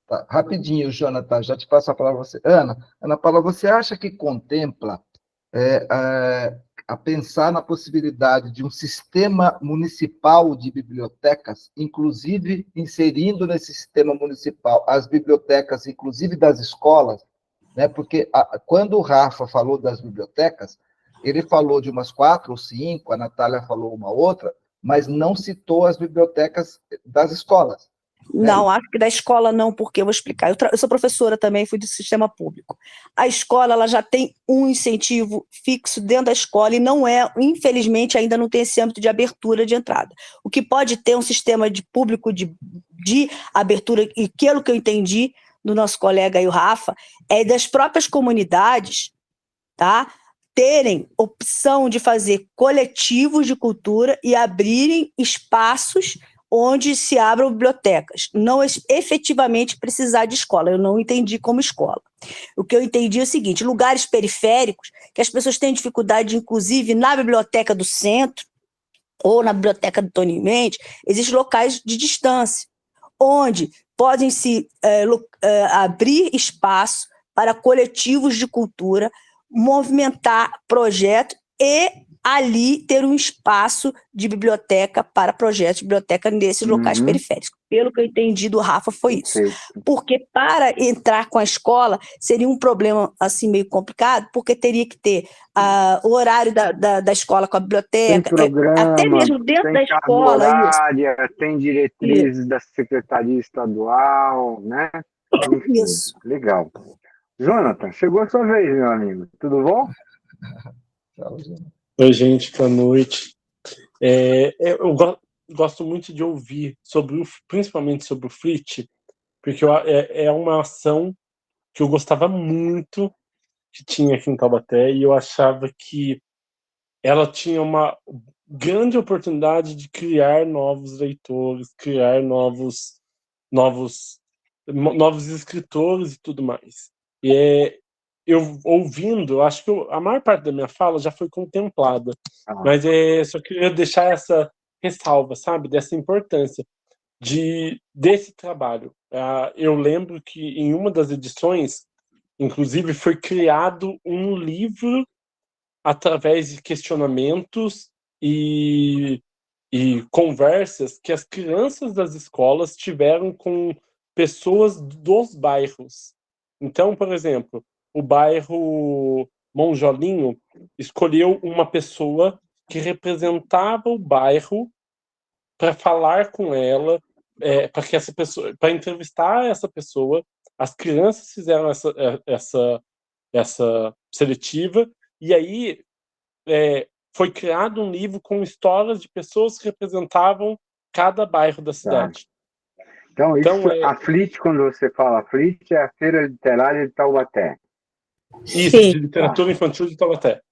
Tá, rapidinho, Jonathan, já te passo a palavra a você. Ana Paula, você acha que contempla a pensar na possibilidade de um sistema municipal de bibliotecas, inclusive inserindo nesse sistema municipal as bibliotecas, inclusive das escolas, né? Porque quando o Rafa falou das bibliotecas, ele falou de umas 4 ou 5, a Natália falou uma outra, mas não citou as bibliotecas das escolas. Não, acho que da escola não, porque eu vou explicar. Eu sou professora também, fui do sistema público. A escola ela já tem um incentivo fixo dentro da escola e não é, infelizmente, ainda não tem esse âmbito de abertura de entrada. O que pode ter um sistema de público de abertura, e aquilo que eu entendi do nosso colega aí, o Rafa, é das próprias comunidades, tá? Terem opção de fazer coletivos de cultura e abrirem espaços onde se abram bibliotecas, não efetivamente precisar de escola, eu não entendi como escola. O que eu entendi é o seguinte, lugares periféricos, que as pessoas têm dificuldade, inclusive na biblioteca do centro, ou na biblioteca do Tony Mendes, existem locais de distância, onde podem se abrir espaço para coletivos de cultura, movimentar projetos e ali ter um espaço de biblioteca para projetos de biblioteca nesses locais periféricos. Pelo que eu entendi do Rafa, foi isso. Porque para entrar com a escola seria um problema assim meio complicado, porque teria que ter o horário da escola com a biblioteca, tem programa, até mesmo dentro da escola. Horária, tem diretrizes da Secretaria Estadual, né? Enfim, isso. Legal. Jonathan, chegou a sua vez, meu amigo. Tudo bom? Oi, gente, boa noite. Eu gosto muito de ouvir principalmente sobre o FLIT, porque é uma ação que eu gostava muito que tinha aqui em Taubaté, e eu achava que ela tinha uma grande oportunidade de criar novos leitores, criar novos escritores e tudo mais. Eu ouvindo, acho que a maior parte da minha fala já foi contemplada, mas só queria deixar essa ressalva, sabe, dessa importância desse trabalho. Eu lembro que em uma das edições, inclusive, foi criado um livro através de questionamentos e conversas que as crianças das escolas tiveram com pessoas dos bairros. Então, por exemplo, o bairro Monjolinho escolheu uma pessoa que representava o bairro para falar com ela, para entrevistar essa pessoa. As crianças fizeram essa seletiva, e aí foi criado um livro com histórias de pessoas que representavam cada bairro da cidade. Então a FLIT, quando você fala FLIT, é a Feira Literária de Taubaté. Isso, de literatura infantil de Taubaté.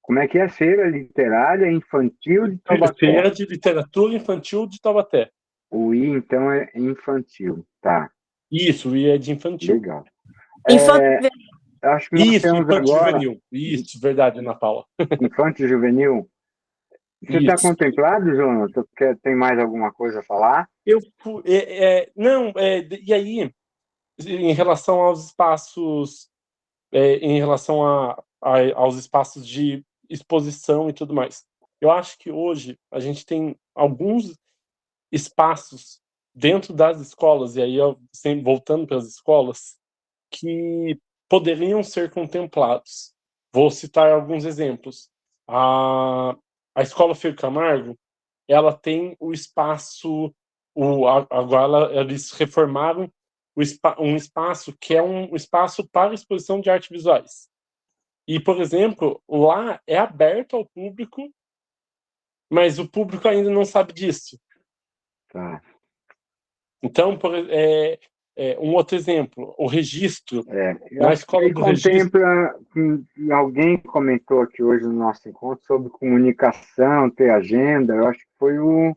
Como é que é? Feira Literária Infantil de Taubaté. Feira de Literatura Infantil de Taubaté. O I, então, é infantil, tá. Isso, o I é de infantil. Legal. Acho que nós temos infantil agora... juvenil. Isso, verdade, Ana Paula. Infantil juvenil. Você está contemplado, Jonathan? Tem mais alguma coisa a falar? E aí, em relação aos espaços, em relação aos espaços de exposição e tudo mais, eu acho que hoje a gente tem alguns espaços dentro das escolas, e aí sempre voltando para as escolas, que poderiam ser contemplados. Vou citar alguns exemplos. A Escola Feio Camargo, ela tem o espaço, agora eles reformaram um espaço que é um espaço para exposição de artes visuais. E, por exemplo, lá é aberto ao público, mas o público ainda não sabe disso. Tá. Então, um outro exemplo, o registro. Na Escola do Registro. Alguém comentou aqui hoje no nosso encontro sobre comunicação, ter agenda, eu acho que foi o...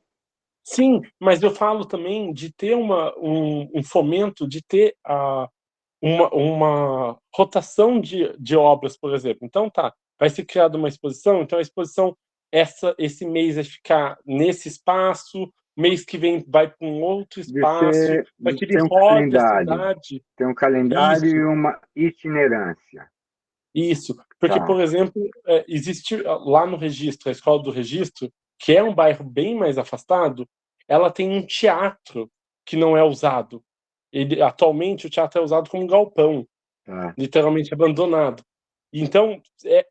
Sim, mas eu falo também de ter um fomento, de ter uma rotação de obras, por exemplo. Então, vai ser criada uma exposição, então a exposição, esse mês vai ficar nesse espaço, mês que vem vai para um outro espaço, para que ele rode a cidade. Tem um calendário e uma itinerância. Isso, porque, por exemplo, existe lá no registro, a Escola do Registro, que é um bairro bem mais afastado, ela tem um teatro que não é usado. Atualmente, o teatro é usado como um galpão, literalmente abandonado. Então,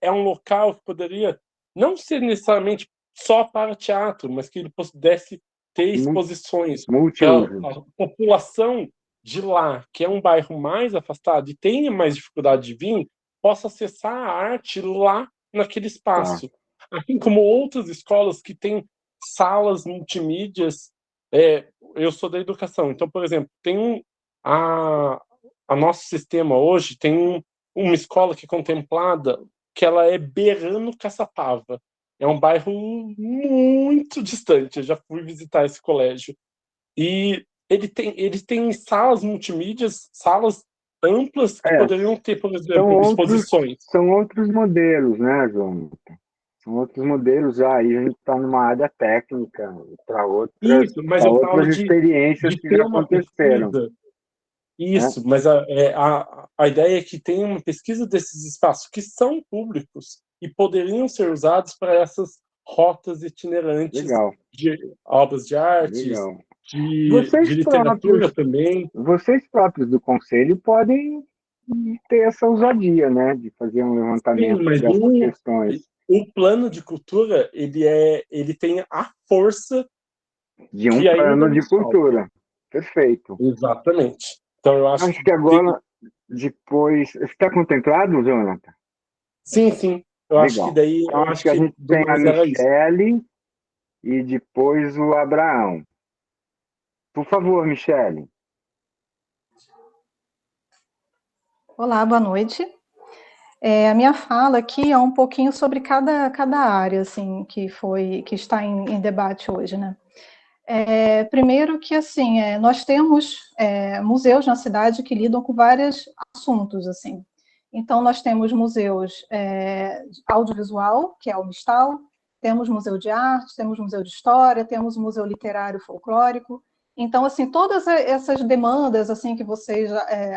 é um local que poderia não ser necessariamente só para teatro, mas que ele pudesse ter exposições, que multiuso. a população de lá, que é um bairro mais afastado e tenha mais dificuldade de vir, possa acessar a arte lá naquele espaço. Assim como outras escolas que têm salas multimídias. Eu sou da educação, então, por exemplo, tem a nosso sistema hoje tem uma escola que é contemplada, que ela é beirando Caçapava. É um bairro muito distante, eu já fui visitar esse colégio. E ele tem salas multimídias, salas amplas que poderiam ter, por exemplo, exposições. São outros modelos, né, João? São outros modelos já, aí a gente está numa área técnica para outras, mas eu falo experiências que já aconteceram. Isso, mas a ideia é que tem uma pesquisa desses espaços que são públicos e poderiam ser usados para essas rotas itinerantes de obras de arte, de literatura também. Vocês próprios do Conselho podem ter essa ousadia, né, de fazer um levantamento dessas questões. O plano de cultura, ele tem a força de um plano de cultura. Perfeito. Exatamente. Então, eu acho que agora, depois... Está contemplado, Jonathan? Sim. Eu acho que daí... Então, acho que a gente tem a Michele e depois o Abraão. Por favor, Michele. Olá, boa noite. A minha fala aqui é um pouquinho sobre cada área, assim, que está em debate hoje, né? Primeiro que, assim, nós temos museus na cidade que lidam com vários assuntos, assim. Então, nós temos museus audiovisual, que é o Mistal, temos museu de arte, temos museu de história, temos museu literário folclórico. Então, assim, todas essas demandas, assim, que vocês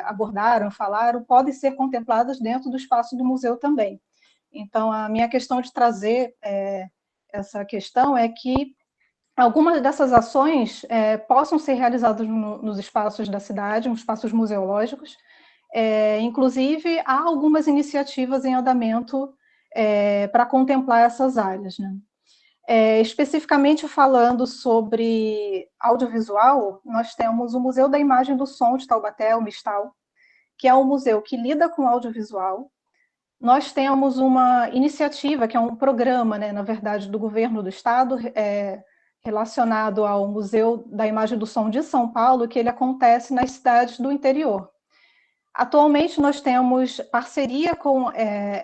abordaram, falaram, podem ser contempladas dentro do espaço do museu também. Então, a minha questão de trazer essa questão é que algumas dessas ações possam ser realizadas nos espaços da cidade, nos espaços museológicos. Inclusive, há algumas iniciativas em andamento para contemplar essas áreas, né? Especificamente falando sobre audiovisual, nós temos o Museu da Imagem e do Som de Taubaté, o Mistal, que é um museu que lida com audiovisual. Nós temos uma iniciativa, que é um programa, né, na verdade, do governo do estado, relacionado ao Museu da Imagem e do Som de São Paulo, que ele acontece nas cidades do interior. Atualmente, nós temos parceria com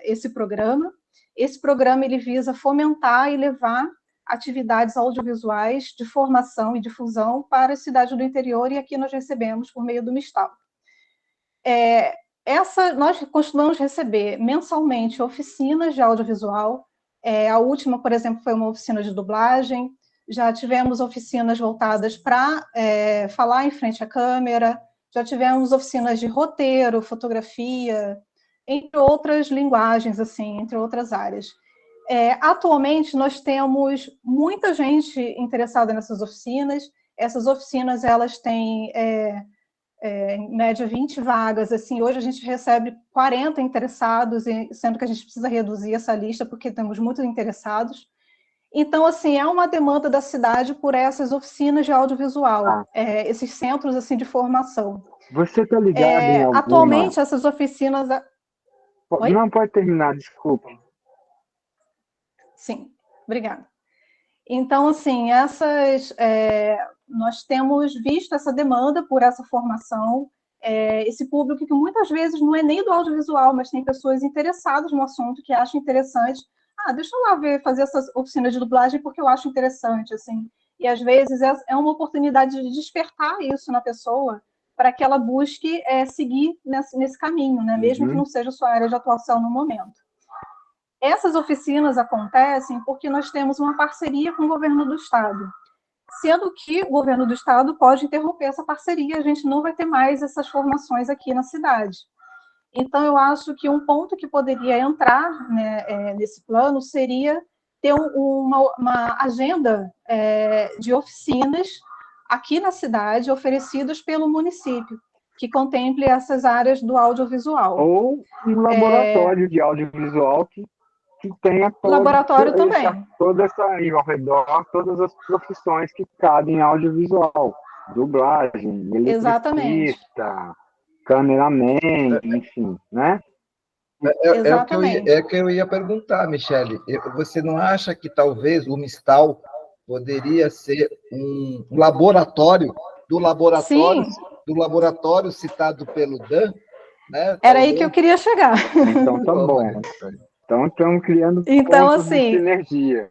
esse programa. Esse programa ele visa fomentar e levar atividades audiovisuais de formação e difusão para as cidades do interior, e aqui nós recebemos por meio do Mistal. Nós costumamos receber mensalmente oficinas de audiovisual. A última, por exemplo, foi uma oficina de dublagem. Já tivemos oficinas voltadas para falar em frente à câmera, já tivemos oficinas de roteiro, fotografia, entre outras linguagens, assim, entre outras áreas. Atualmente, nós temos muita gente interessada nessas oficinas. Essas oficinas, elas têm, em média, 20 vagas. Assim, hoje a gente recebe 40 interessados, sendo que a gente precisa reduzir essa lista, porque temos muitos interessados. Então, assim, é uma demanda da cidade por essas oficinas de audiovisual, esses centros, assim, de formação. Você está ligado em alguma... Atualmente, essas oficinas... Oi? Não, pode terminar, desculpa. Sim, obrigada. Então, assim, nós temos visto essa demanda por essa formação, esse público que muitas vezes não é nem do audiovisual, mas tem pessoas interessadas no assunto, que acham interessante. Deixa eu lá fazer essas oficinas de dublagem porque eu acho interessante, assim. E, às vezes, é uma oportunidade de despertar isso na pessoa para que ela busque seguir nesse caminho, né? Mesmo que não seja sua área de atuação no momento. Essas oficinas acontecem porque nós temos uma parceria com o governo do estado, sendo que o governo do estado pode interromper essa parceria, a gente não vai ter mais essas formações aqui na cidade. Então, eu acho que um ponto que poderia entrar, né, nesse plano seria ter uma agenda de oficinas aqui na cidade, oferecidas pelo município, que contemple essas áreas do audiovisual. Ou um laboratório de audiovisual que que tenha Laboratório também. toda essa aí ao redor, todas as profissões que cabem em audiovisual, dublagem, Exatamente. eletricista, cameraman, enfim, né? É o que eu ia perguntar, Michele. Você não acha que talvez o Mistal poderia ser um laboratório do laboratório citado pelo Dan, né? Era aí que eu queria chegar. Então tá bom. Então estamos criando pontos de sinergia.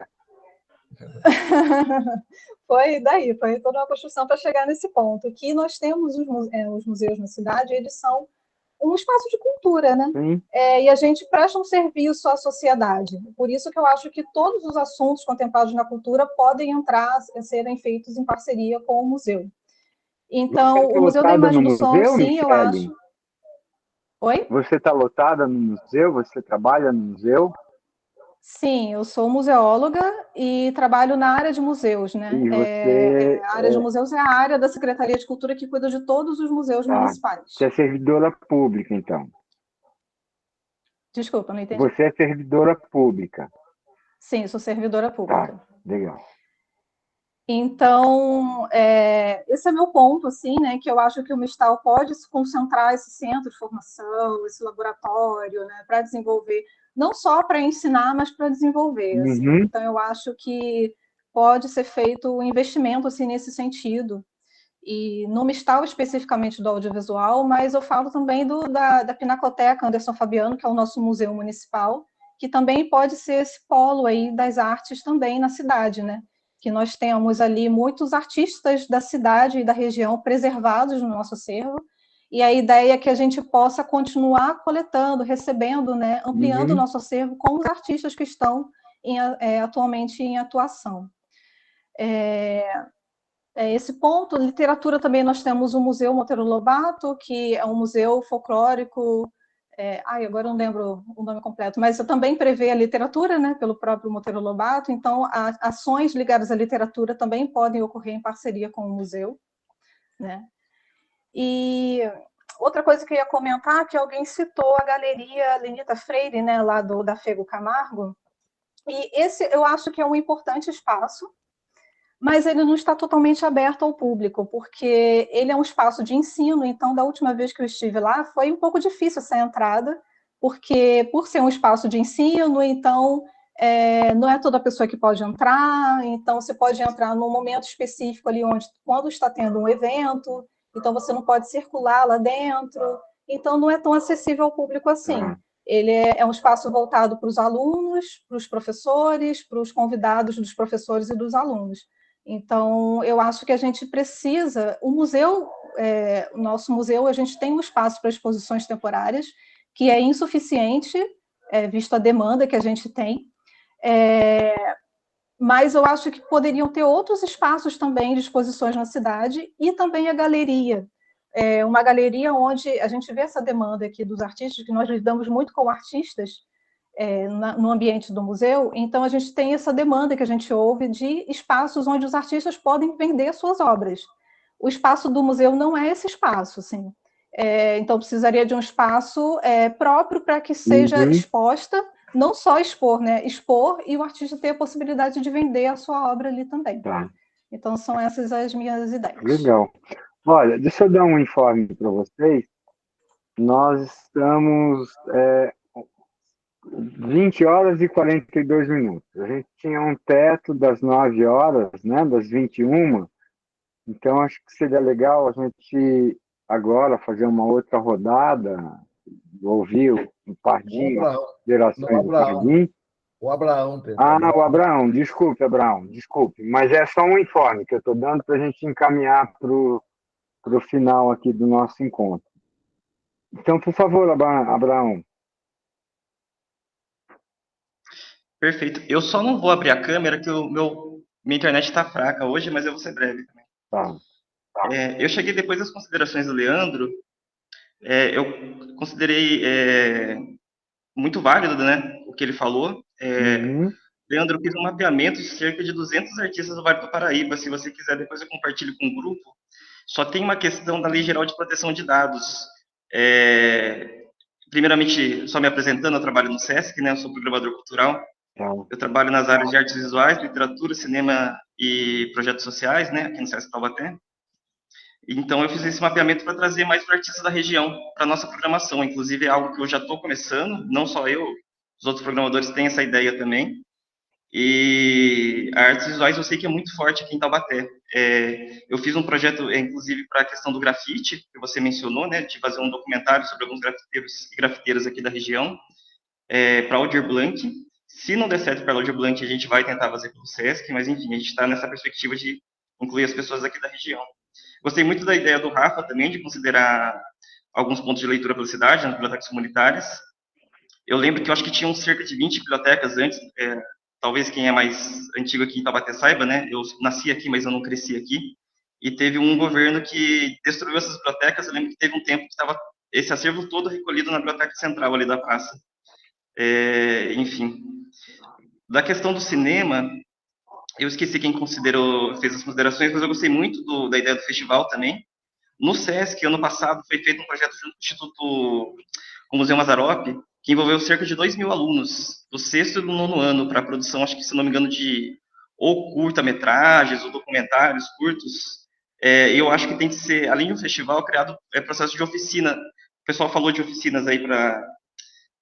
Foi toda uma construção para chegar nesse ponto. Que nós temos os museus na cidade, eles são um espaço de cultura, né? E a gente presta um serviço à sociedade. Por isso que eu acho que todos os assuntos contemplados na cultura podem serem feitos em parceria com o museu. Então, o Museu da Imagem do Som, sim, Michele? eu acho. Oi? Você está lotada no museu? Você trabalha no museu? Sim, eu sou museóloga e trabalho na área de museus, né? E você, a área de museus é a área da Secretaria de Cultura que cuida de todos os museus municipais. Você é servidora pública, então? Desculpa, não entendi. Você é servidora pública? Sim, sou servidora pública. Legal. Então, esse é meu ponto, assim, né, que eu acho que o Mistal pode se concentrar esse centro de formação, esse laboratório, né, para desenvolver, não só para ensinar, mas para desenvolver. Assim. Então, eu acho que pode ser feito um investimento assim, nesse sentido. E no Mistal, especificamente do audiovisual, mas eu falo também da Pinacoteca Anderson Fabiano, que é o nosso museu municipal, que também pode ser esse polo aí das artes também na cidade, né? Que nós temos ali muitos artistas da cidade e da região preservados no nosso acervo, e a ideia é que a gente possa continuar coletando, recebendo, né, ampliando o nosso acervo com os artistas que estão atualmente em atuação. Esse ponto, literatura também nós temos o Museu Monteiro Lobato, que é um museu folclórico, agora eu não lembro o nome completo, mas também prevê a literatura, né, pelo próprio Monteiro Lobato, então ações ligadas à literatura também podem ocorrer em parceria com o museu, né? E outra coisa que eu ia comentar, que alguém citou a Galeria Lenita Freire, né, lá da Fego Camargo, e esse eu acho que é um importante espaço, mas ele não está totalmente aberto ao público, porque ele é um espaço de ensino, então, da última vez que eu estive lá, foi um pouco difícil essa entrada, porque, por ser um espaço de ensino, então, não é toda pessoa que pode entrar, então, você pode entrar num momento específico ali, quando está tendo um evento, então, você não pode circular lá dentro, então, não é tão acessível ao público assim. Ele é um espaço voltado para os alunos, para os professores, para os convidados dos professores e dos alunos. Então, eu acho que a gente precisa, o museu, o nosso museu, a gente tem um espaço para exposições temporárias, que é insuficiente, visto a demanda que a gente tem, mas eu acho que poderiam ter outros espaços também de exposições na cidade, e também a galeria, uma galeria onde a gente vê essa demanda aqui dos artistas, que nós lidamos muito com artistas, no ambiente do museu, então a gente tem essa demanda que a gente ouve de espaços onde os artistas podem vender suas obras. O espaço do museu não é esse espaço, assim. Então precisaria de um espaço próprio para que seja exposta, não só expor, né? Expor e o artista ter a possibilidade de vender a sua obra ali também. Então são essas as minhas ideias. Legal. Olha, deixa eu dar um informe para vocês. Nós estamos 20 horas e 42 minutos. A gente tinha um teto das 9 horas, né, das 21, então acho que seria legal a gente agora fazer uma outra rodada, ouvir o Pardinho, gerações do Pardinho. O Abraão, Pedro. O Abraão, desculpe, mas é só um informe que eu estou dando para a gente encaminhar para o final aqui do nosso encontro. Então, por favor, Abraão. Perfeito. Eu só não vou abrir a câmera, que minha internet está fraca hoje, mas eu vou ser breve também. Eu cheguei depois das considerações do Leandro, eu considerei muito válido, né, o que ele falou. Leandro, eu fiz um mapeamento de cerca de 200 artistas do Vale do Paraíba. Se você quiser, depois eu compartilho com o grupo. Só tem uma questão da Lei Geral de Proteção de Dados. primeiramente, só me apresentando, eu trabalho no SESC, né? Eu sou programador cultural. Eu trabalho nas áreas de artes visuais, literatura, cinema e projetos sociais, né? Aqui no SESC Taubaté. Então, eu fiz esse mapeamento para trazer mais artistas da região para nossa programação. Inclusive, é algo que eu já estou começando, não só eu, os outros programadores têm essa ideia também. E a artes visuais eu sei que é muito forte aqui em Taubaté. Eu fiz um projeto, inclusive, para a questão do grafite, que você mencionou, né, de fazer um documentário sobre alguns grafiteiros e grafiteiras aqui da região, para Aldir Blanc. Se não der certo para Aldir Blanc, a gente vai tentar fazer pelo SESC, mas, enfim, a gente está nessa perspectiva de incluir as pessoas aqui da região. Gostei muito da ideia do Rafa também, de considerar alguns pontos de leitura pela cidade, nas bibliotecas comunitárias. Eu lembro que eu acho que tinham cerca de 20 bibliotecas antes, talvez quem é mais antigo aqui em Taubaté saiba, né? Eu nasci aqui, mas eu não cresci aqui. E teve um governo que destruiu essas bibliotecas. Eu lembro que teve um tempo que estava esse acervo todo recolhido na biblioteca central ali da praça. Enfim. Da questão do cinema, eu esqueci quem fez as considerações, mas eu gostei muito da ideia do festival também. No SESC, ano passado, foi feito um projeto junto com o Instituto, com o Museu Mazzaropi, que envolveu cerca de 2.000 alunos do 6º e do 9º ano para a produção, acho que, se não me engano, de ou curta-metragens ou documentários curtos. Eu acho que tem que ser, além de um festival, criado processo de oficina. O pessoal falou de oficinas aí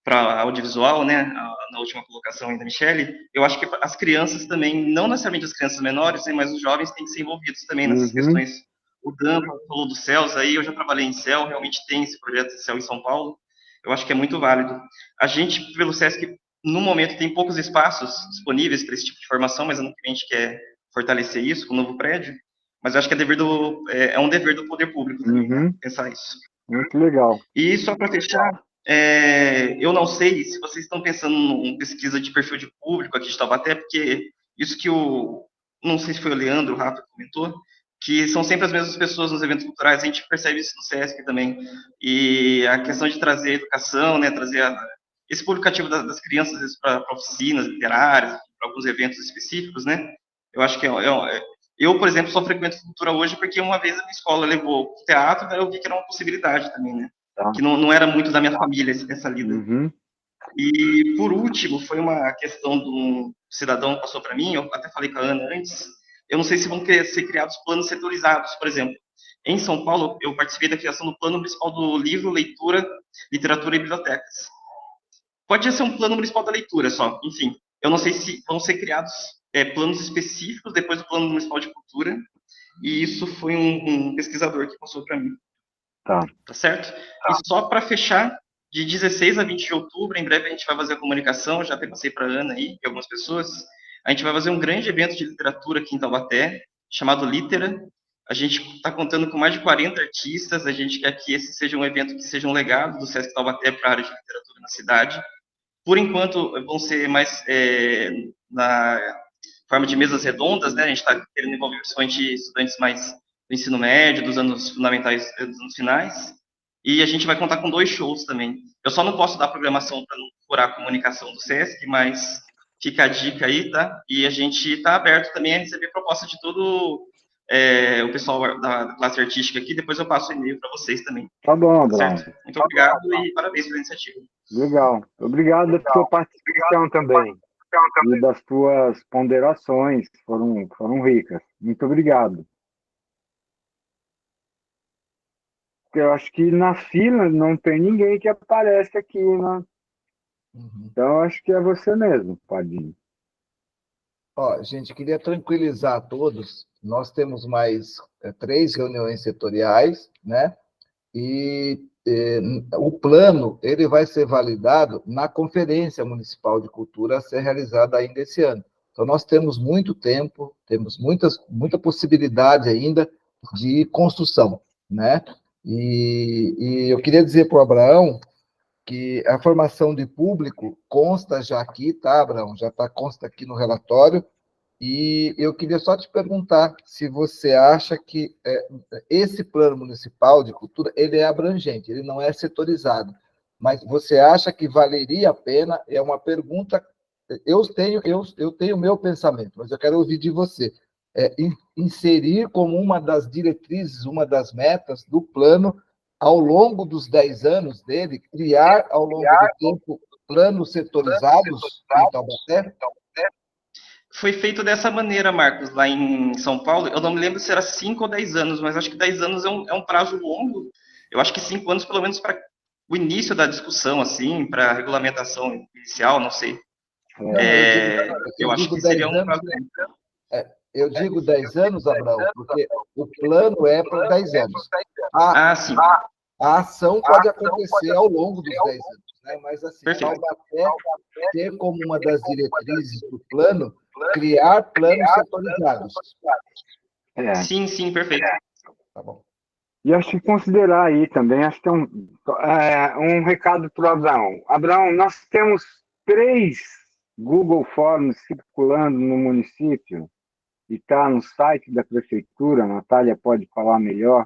para audiovisual, né, na última colocação aí da Michele. Eu acho que as crianças também, não necessariamente as crianças menores, mas os jovens têm que ser envolvidos também nessas questões. O Dan falou do CELS aí, eu já trabalhei em CEL, realmente tem esse projeto de CEL em São Paulo. Eu acho que é muito válido. A gente, pelo SESC, no momento, tem poucos espaços disponíveis para esse tipo de formação, mas ano que vem a gente quer fortalecer isso com o novo prédio. Mas eu acho que é um dever do poder público também, pensar isso. Muito legal. E só para fechar, eu não sei se vocês estão pensando em pesquisa de perfil de público aqui de Taubaté, porque isso que não sei se foi o Leandro, o Rafa comentou, que são sempre as mesmas pessoas nos eventos culturais, a gente percebe isso no SESC também. E a questão de trazer educação, né, trazer esse público ativo das crianças, às vezes, para oficinas literárias, para alguns eventos específicos, né, eu acho que eu, por exemplo, só frequento cultura hoje porque uma vez a minha escola levou o teatro, eu vi que era uma possibilidade também, né, que não era muito da minha família essa lida. E, por último, foi uma questão de um cidadão que passou para mim, eu até falei com a Ana antes. Eu não sei se vão ser criados planos setorizados, por exemplo. Em São Paulo, eu participei da criação do Plano Municipal do Livro, Leitura, Literatura e Bibliotecas. Pode ser um Plano Municipal da Leitura só, enfim. Eu não sei se vão ser criados planos específicos depois do Plano Municipal de Cultura, e isso foi um pesquisador que passou para mim. Tá certo? E só para fechar, de 16 a 20 de outubro, em breve a gente vai fazer a comunicação, já até passei para a Ana aí, e algumas pessoas. A gente vai fazer um grande evento de literatura aqui em Taubaté, chamado Litera. A gente está contando com mais de 40 artistas, a gente quer que esse seja um evento que seja um legado do SESC Taubaté para a área de literatura na cidade. Por enquanto, vão ser mais na forma de mesas redondas, né? A gente está querendo envolver principalmente estudantes mais do ensino médio, dos anos fundamentais, dos anos finais. E a gente vai contar com 2 shows também. Eu só não posso dar programação para não furar a comunicação do SESC, mas fica a dica aí, tá? E a gente está aberto também a receber proposta de todo o pessoal da classe artística aqui. Depois eu passo o e-mail para vocês também. Tá bom, Abraão. Muito obrigado e parabéns pela iniciativa. Legal. Obrigado pela sua participação também. E das tuas ponderações, foram ricas. Muito obrigado. Eu acho que na fila não tem ninguém que aparece aqui, né? Então, acho que é você mesmo, Padinho. Ó, gente, queria tranquilizar a todos. Nós temos mais 3 reuniões setoriais, né? E o plano ele vai ser validado na Conferência Municipal de Cultura a ser realizada ainda esse ano. Então, nós temos muito tempo, temos muita possibilidade ainda de construção, né? E eu queria dizer para o Abraão que a formação de público consta já aqui, tá, Abraão? Já consta aqui no relatório. E eu queria só te perguntar se você acha que esse plano municipal de cultura ele é abrangente, ele não é setorizado. Mas você acha que valeria a pena? É uma pergunta. Eu tenho o meu pensamento, mas eu quero ouvir de você. Inserir como uma das diretrizes, uma das metas do plano, ao longo dos 10 anos dele, criar ao longo do tempo planos setorizados em Taubaté? Foi feito dessa maneira, Marcos, lá em São Paulo. Eu não me lembro se era 5 ou 10 anos, mas acho que 10 anos é um prazo longo. Eu acho que 5 anos, pelo menos, para o início da discussão, assim, para a regulamentação inicial, não sei. Eu acho que seria um prazo longo. Eu digo 10 anos, Abraão, porque o plano é para 10 anos. Sim. A ação pode acontecer ao longo dos 10 anos, né? Mas, assim, Taubaté ter como uma das diretrizes do plano criar planos setorizados. Sim, perfeito. Tá bom. E acho que considerar aí também, acho que é um recado para o Abraão. Abraão, nós temos 3 Google Forms circulando no município, e está no site da prefeitura, a Natália pode falar melhor.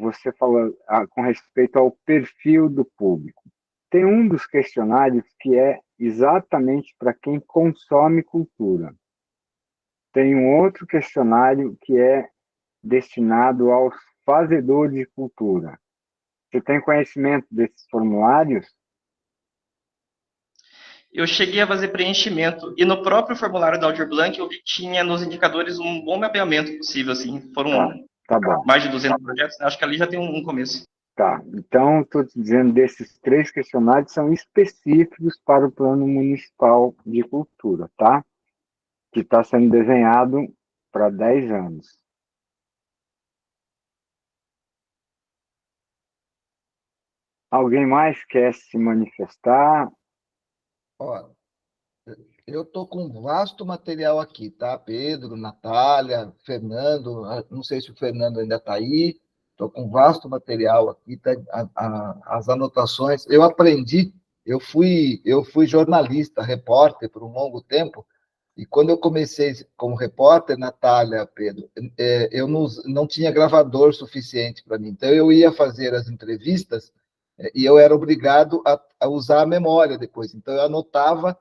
Você falou com respeito ao perfil do público. Tem um dos questionários que é exatamente para quem consome cultura. Tem um outro questionário que é destinado aos fazedores de cultura. Você tem conhecimento desses formulários? Eu cheguei a fazer preenchimento, e no próprio formulário da Aldir Blanc eu vi que tinha nos indicadores um bom mapeamento possível, assim, foram mais de 200 projetos, né? Acho que ali já tem um começo. Tá, então estou te dizendo, desses 3 questionários são específicos para o Plano Municipal de Cultura, tá? Que está sendo desenhado para 10 anos. Alguém mais quer se manifestar? Ó, eu estou com um vasto material aqui, tá? Pedro, Natália, Fernando, não sei se o Fernando ainda está aí. Estou com um vasto material aqui, tá? As anotações. Eu aprendi, eu fui jornalista, repórter por um longo tempo, e quando eu comecei como repórter, Natália, Pedro, eu não tinha gravador suficiente para mim. Então, eu ia fazer as entrevistas e eu era obrigado a usar a memória depois. Então, eu anotava.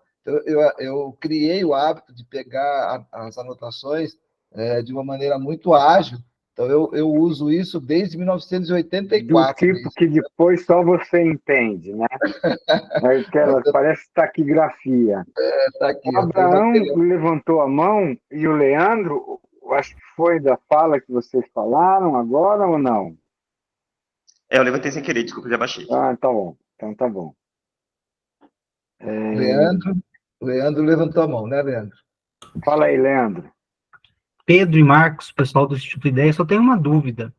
Eu criei o hábito de pegar as anotações de uma maneira muito ágil. Então, eu uso isso desde 1984. Do tipo que depois só você entende, né? Parece taquigrafia. Tá aqui, o Abraão levantou a mão e o Leandro, acho que foi da fala que vocês falaram agora ou não? Eu levantei sem querer, desculpa, já baixei. Tá bom. Então tá bom. Leandro levantou a mão, né, Leandro? Fala aí, Leandro. Pedro e Marcos, pessoal do Instituto Ideia, só tenho uma dúvida.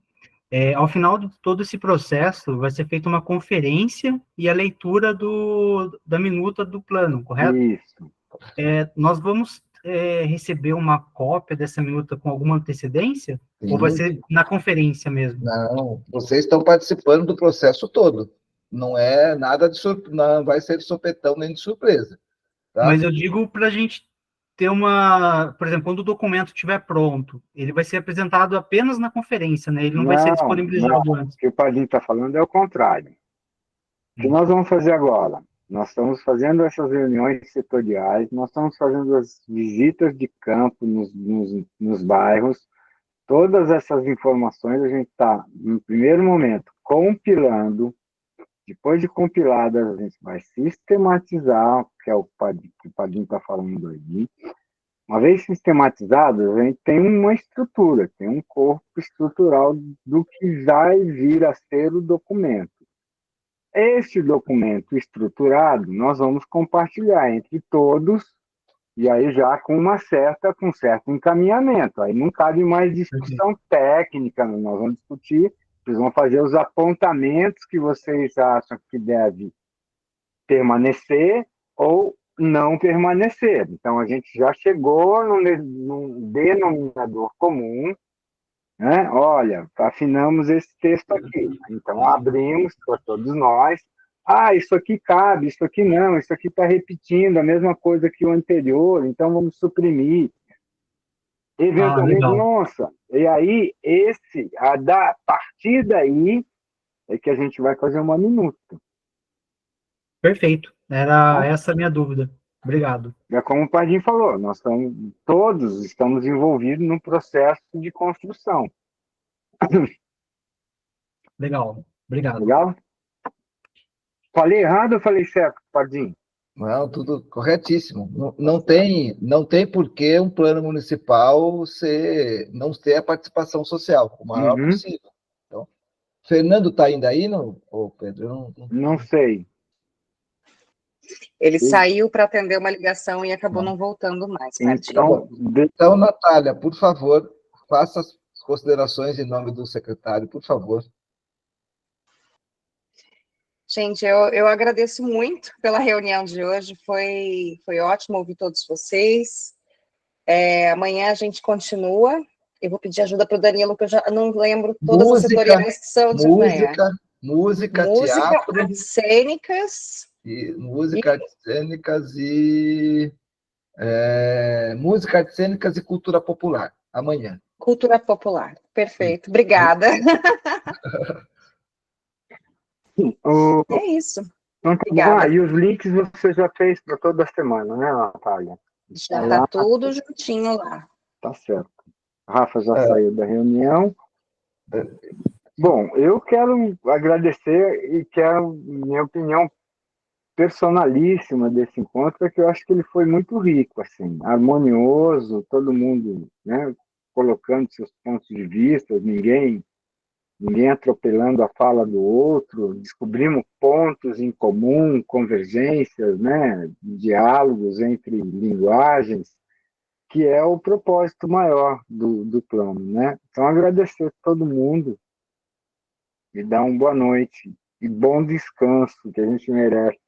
Ao final de todo esse processo, vai ser feita uma conferência e a leitura da minuta do plano, correto? Isso. Nós vamos receber uma cópia dessa minuta com alguma antecedência? Sim. Ou vai ser na conferência mesmo? Não, vocês estão participando do processo todo. Não é nada de surpresa, não vai ser de sopetão nem de surpresa. Tá? Mas eu digo para a gente ter por exemplo, quando o documento estiver pronto, ele vai ser apresentado apenas na conferência, né? Ele não vai ser disponibilizado antes. O que o Padinho está falando é o contrário. O que nós vamos fazer agora? Nós estamos fazendo essas reuniões setoriais, nós estamos fazendo as visitas de campo nos bairros. Todas essas informações a gente está, no primeiro momento, compilando. Depois de compiladas, a gente vai sistematizar, que é o que o Padinho está falando aí. Uma vez sistematizadas, a gente tem uma estrutura, tem um corpo estrutural do que vai vir a ser o documento. Este documento estruturado, nós vamos compartilhar entre todos, e aí já com certo encaminhamento. Aí não cabe mais discussão técnica, nós vamos discutir. Vocês vão fazer os apontamentos que vocês acham que deve permanecer ou não permanecer. Então, a gente já chegou num denominador comum, né? Olha, afinamos esse texto aqui. Então, abrimos para todos nós. Isso aqui cabe, isso aqui não, isso aqui está repetindo a mesma coisa que o anterior, então vamos suprimir. Eventualmente, nossa, e aí, a partir daí, é que a gente vai fazer uma minuta. Perfeito, era essa a minha dúvida. Obrigado. É como o Padinho falou, todos estamos envolvidos no processo de construção. Legal, obrigado. Legal? Falei errado ou falei certo, Pardinho? Não, tudo corretíssimo. Não tem por que um plano municipal não ter a participação social, o maior possível. Então, Fernando está ainda aí, não? Ô, Pedro? Não sei. Ele saiu para atender uma ligação e acabou não voltando mais. Então, Natália, por favor, faça as considerações em nome do secretário, por favor. Gente, eu agradeço muito pela reunião de hoje, foi ótimo ouvir todos vocês. Amanhã a gente continua. Eu vou pedir ajuda para o Danilo, que eu já não lembro todas as setoriais que são de amanhã. Música, teatro. Artes cênicas. Música, artes cênicas e... música, artes cênicas e cultura popular, amanhã. Cultura popular, perfeito. Obrigada. É isso. Então, tá bom. E os links você já fez para toda semana, né, Natália? Já está tudo juntinho lá. Tá certo. A Rafa já saiu da reunião. Bom, eu quero agradecer e quero, minha opinião personalíssima desse encontro, é que eu acho que ele foi muito rico, assim, harmonioso, todo mundo, né, colocando seus pontos de vista, ninguém atropelando a fala do outro, descobrimos pontos em comum, convergências, né, diálogos entre linguagens, que é o propósito maior do plano, né? Então, agradecer a todo mundo e dar uma boa noite e bom descanso, que a gente merece.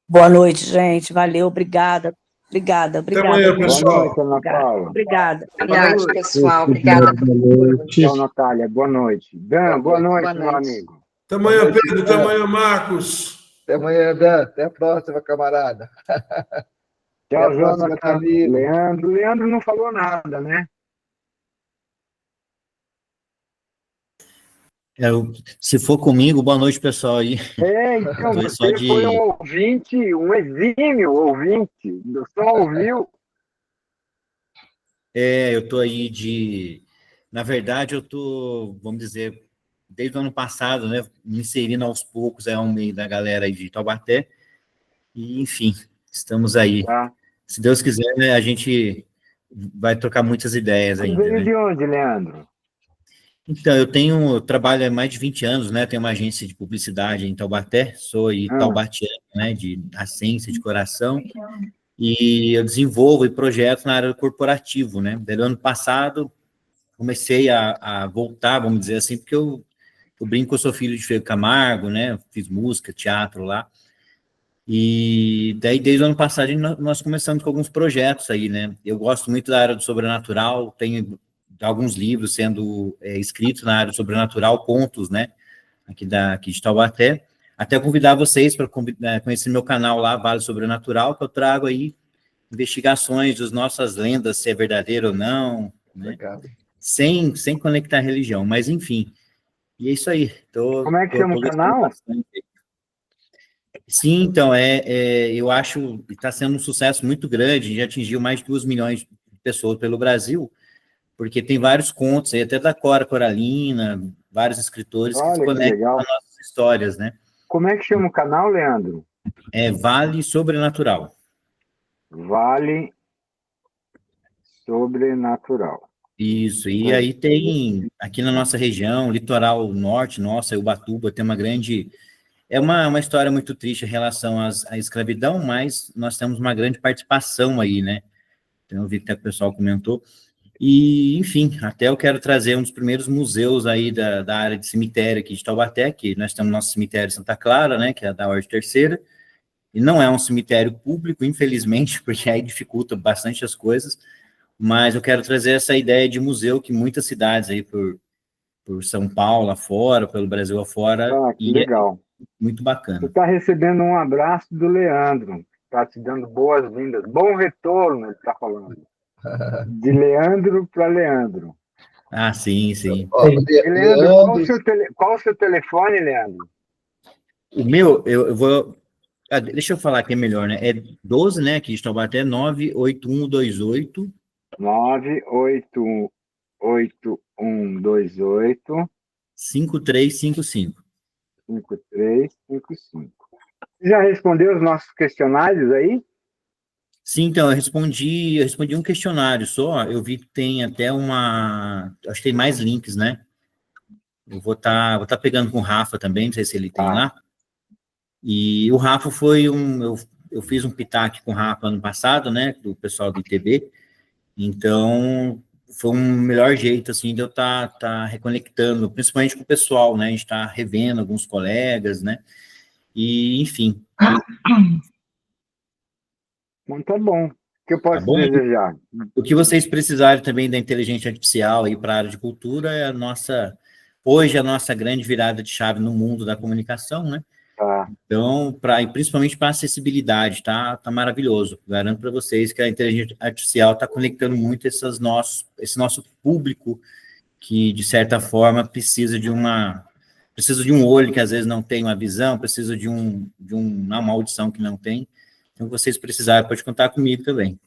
Boa noite, gente. Valeu, obrigada. Obrigada. Até amanhã, pessoal. Boa noite, Ana Paula. Obrigada. Boa noite, pessoal. Obrigada por tudo. Tchau, Natália. Boa noite. Dan, boa noite, meu amigo. Até amanhã, Pedro. Até amanhã, Marcos. Até amanhã, Dan. Até a próxima, camarada. Tchau, Jonathan. Leandro. Leandro não falou nada, né? Se for comigo, boa noite, pessoal aí. Então, você foi um ouvinte, um exímio ouvinte, só ouviu. Eu tô aí na verdade, eu tô, vamos dizer, desde o ano passado, né, me inserindo aos poucos ao meio da galera aí de Taubaté, e, enfim, estamos aí. Tá. Se Deus quiser, né, a gente vai trocar muitas ideias ainda, Veio né? de onde, Leandro? Então, eu trabalho há mais de 20 anos, né, tenho uma agência de publicidade em Taubaté, sou taubatiano, né, de nascença, de coração, e eu desenvolvo projetos na área do corporativo, né, desde o ano passado comecei a voltar, vamos dizer assim, porque eu brinco que eu sou filho de Freio Camargo, né, fiz música, teatro lá, e daí desde o ano passado nós começamos com alguns projetos aí, né, eu gosto muito da área do sobrenatural, tenho alguns livros sendo escritos na área sobrenatural, contos, né, aqui de Taubaté. Até convidar vocês para conhecer meu canal lá, Vale Sobrenatural, que eu trago aí investigações das nossas lendas, se é verdadeiro ou não, né, sem conectar a religião, mas enfim, e é isso aí. Como é que chama o canal? Bastante. Sim, então, eu acho que está sendo um sucesso muito grande, já atingiu mais de 2 milhões de pessoas pelo Brasil, porque tem vários contos aí, até da Cora Coralina, vários escritores que se conectam com as nossas histórias, né? Como é que chama o canal, Leandro? Vale Sobrenatural. Vale Sobrenatural. Isso, e aí tem, aqui na nossa região, litoral norte, nossa, Ubatuba, tem uma grande... É uma história muito triste em relação à escravidão, mas nós temos uma grande participação aí, né? Então, eu vi que o pessoal comentou. E, enfim, até eu quero trazer um dos primeiros museus aí da área de cemitério aqui de Taubaté, que nós temos nosso cemitério Santa Clara, né, que é da Ordem Terceira, e não é um cemitério público, infelizmente, porque aí dificulta bastante as coisas, mas eu quero trazer essa ideia de museu que muitas cidades aí por São Paulo afora, pelo Brasil afora, que legal. Muito bacana. Você está recebendo um abraço do Leandro, está te dando boas-vindas, bom retorno, ele está falando. De Leandro para Leandro. Ah, sim. Leandro, qual o seu telefone, Leandro? O meu, eu vou... deixa eu falar aqui, é melhor, né? É 12, né? Aqui de Taubaté, 98128. 98128 5355. 5355. Já respondeu os nossos questionários aí? Sim, então, eu respondi um questionário só, eu vi que tem até acho que tem mais links, né? Eu vou tá pegando com o Rafa também, não sei se ele tem lá. E o Rafa eu fiz um pitaque com o Rafa ano passado, né, do pessoal do ITB, então foi um melhor jeito, assim, de eu tá reconectando, principalmente com o pessoal, né, a gente tá revendo alguns colegas, né, e, enfim. Muito bom. O que eu posso desejar? O que vocês precisarem também da inteligência artificial aí para a área de cultura é hoje a nossa grande virada de chave no mundo da comunicação, né? Então, principalmente para acessibilidade, tá maravilhoso. Garanto para vocês que a inteligência artificial está conectando muito esse nosso público que, de certa forma, precisa de um olho que às vezes não tem uma visão, precisa de uma audição que não tem. Então, vocês precisarem, pode contar comigo também.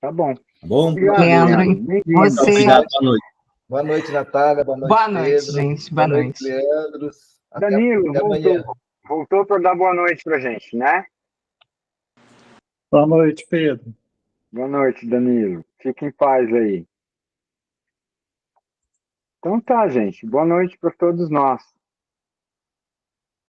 Tá bom. Tá bom? Obrigado, Leandro, você... Obrigado, boa noite. Boa noite, Natália. Boa noite, boa noite, Pedro. gente. Boa noite. Leandro. Danilo, voltou para dar boa noite para a gente, né? Boa noite, Pedro. Boa noite, Danilo. Fique em paz aí. Então tá, gente. Boa noite para todos nós.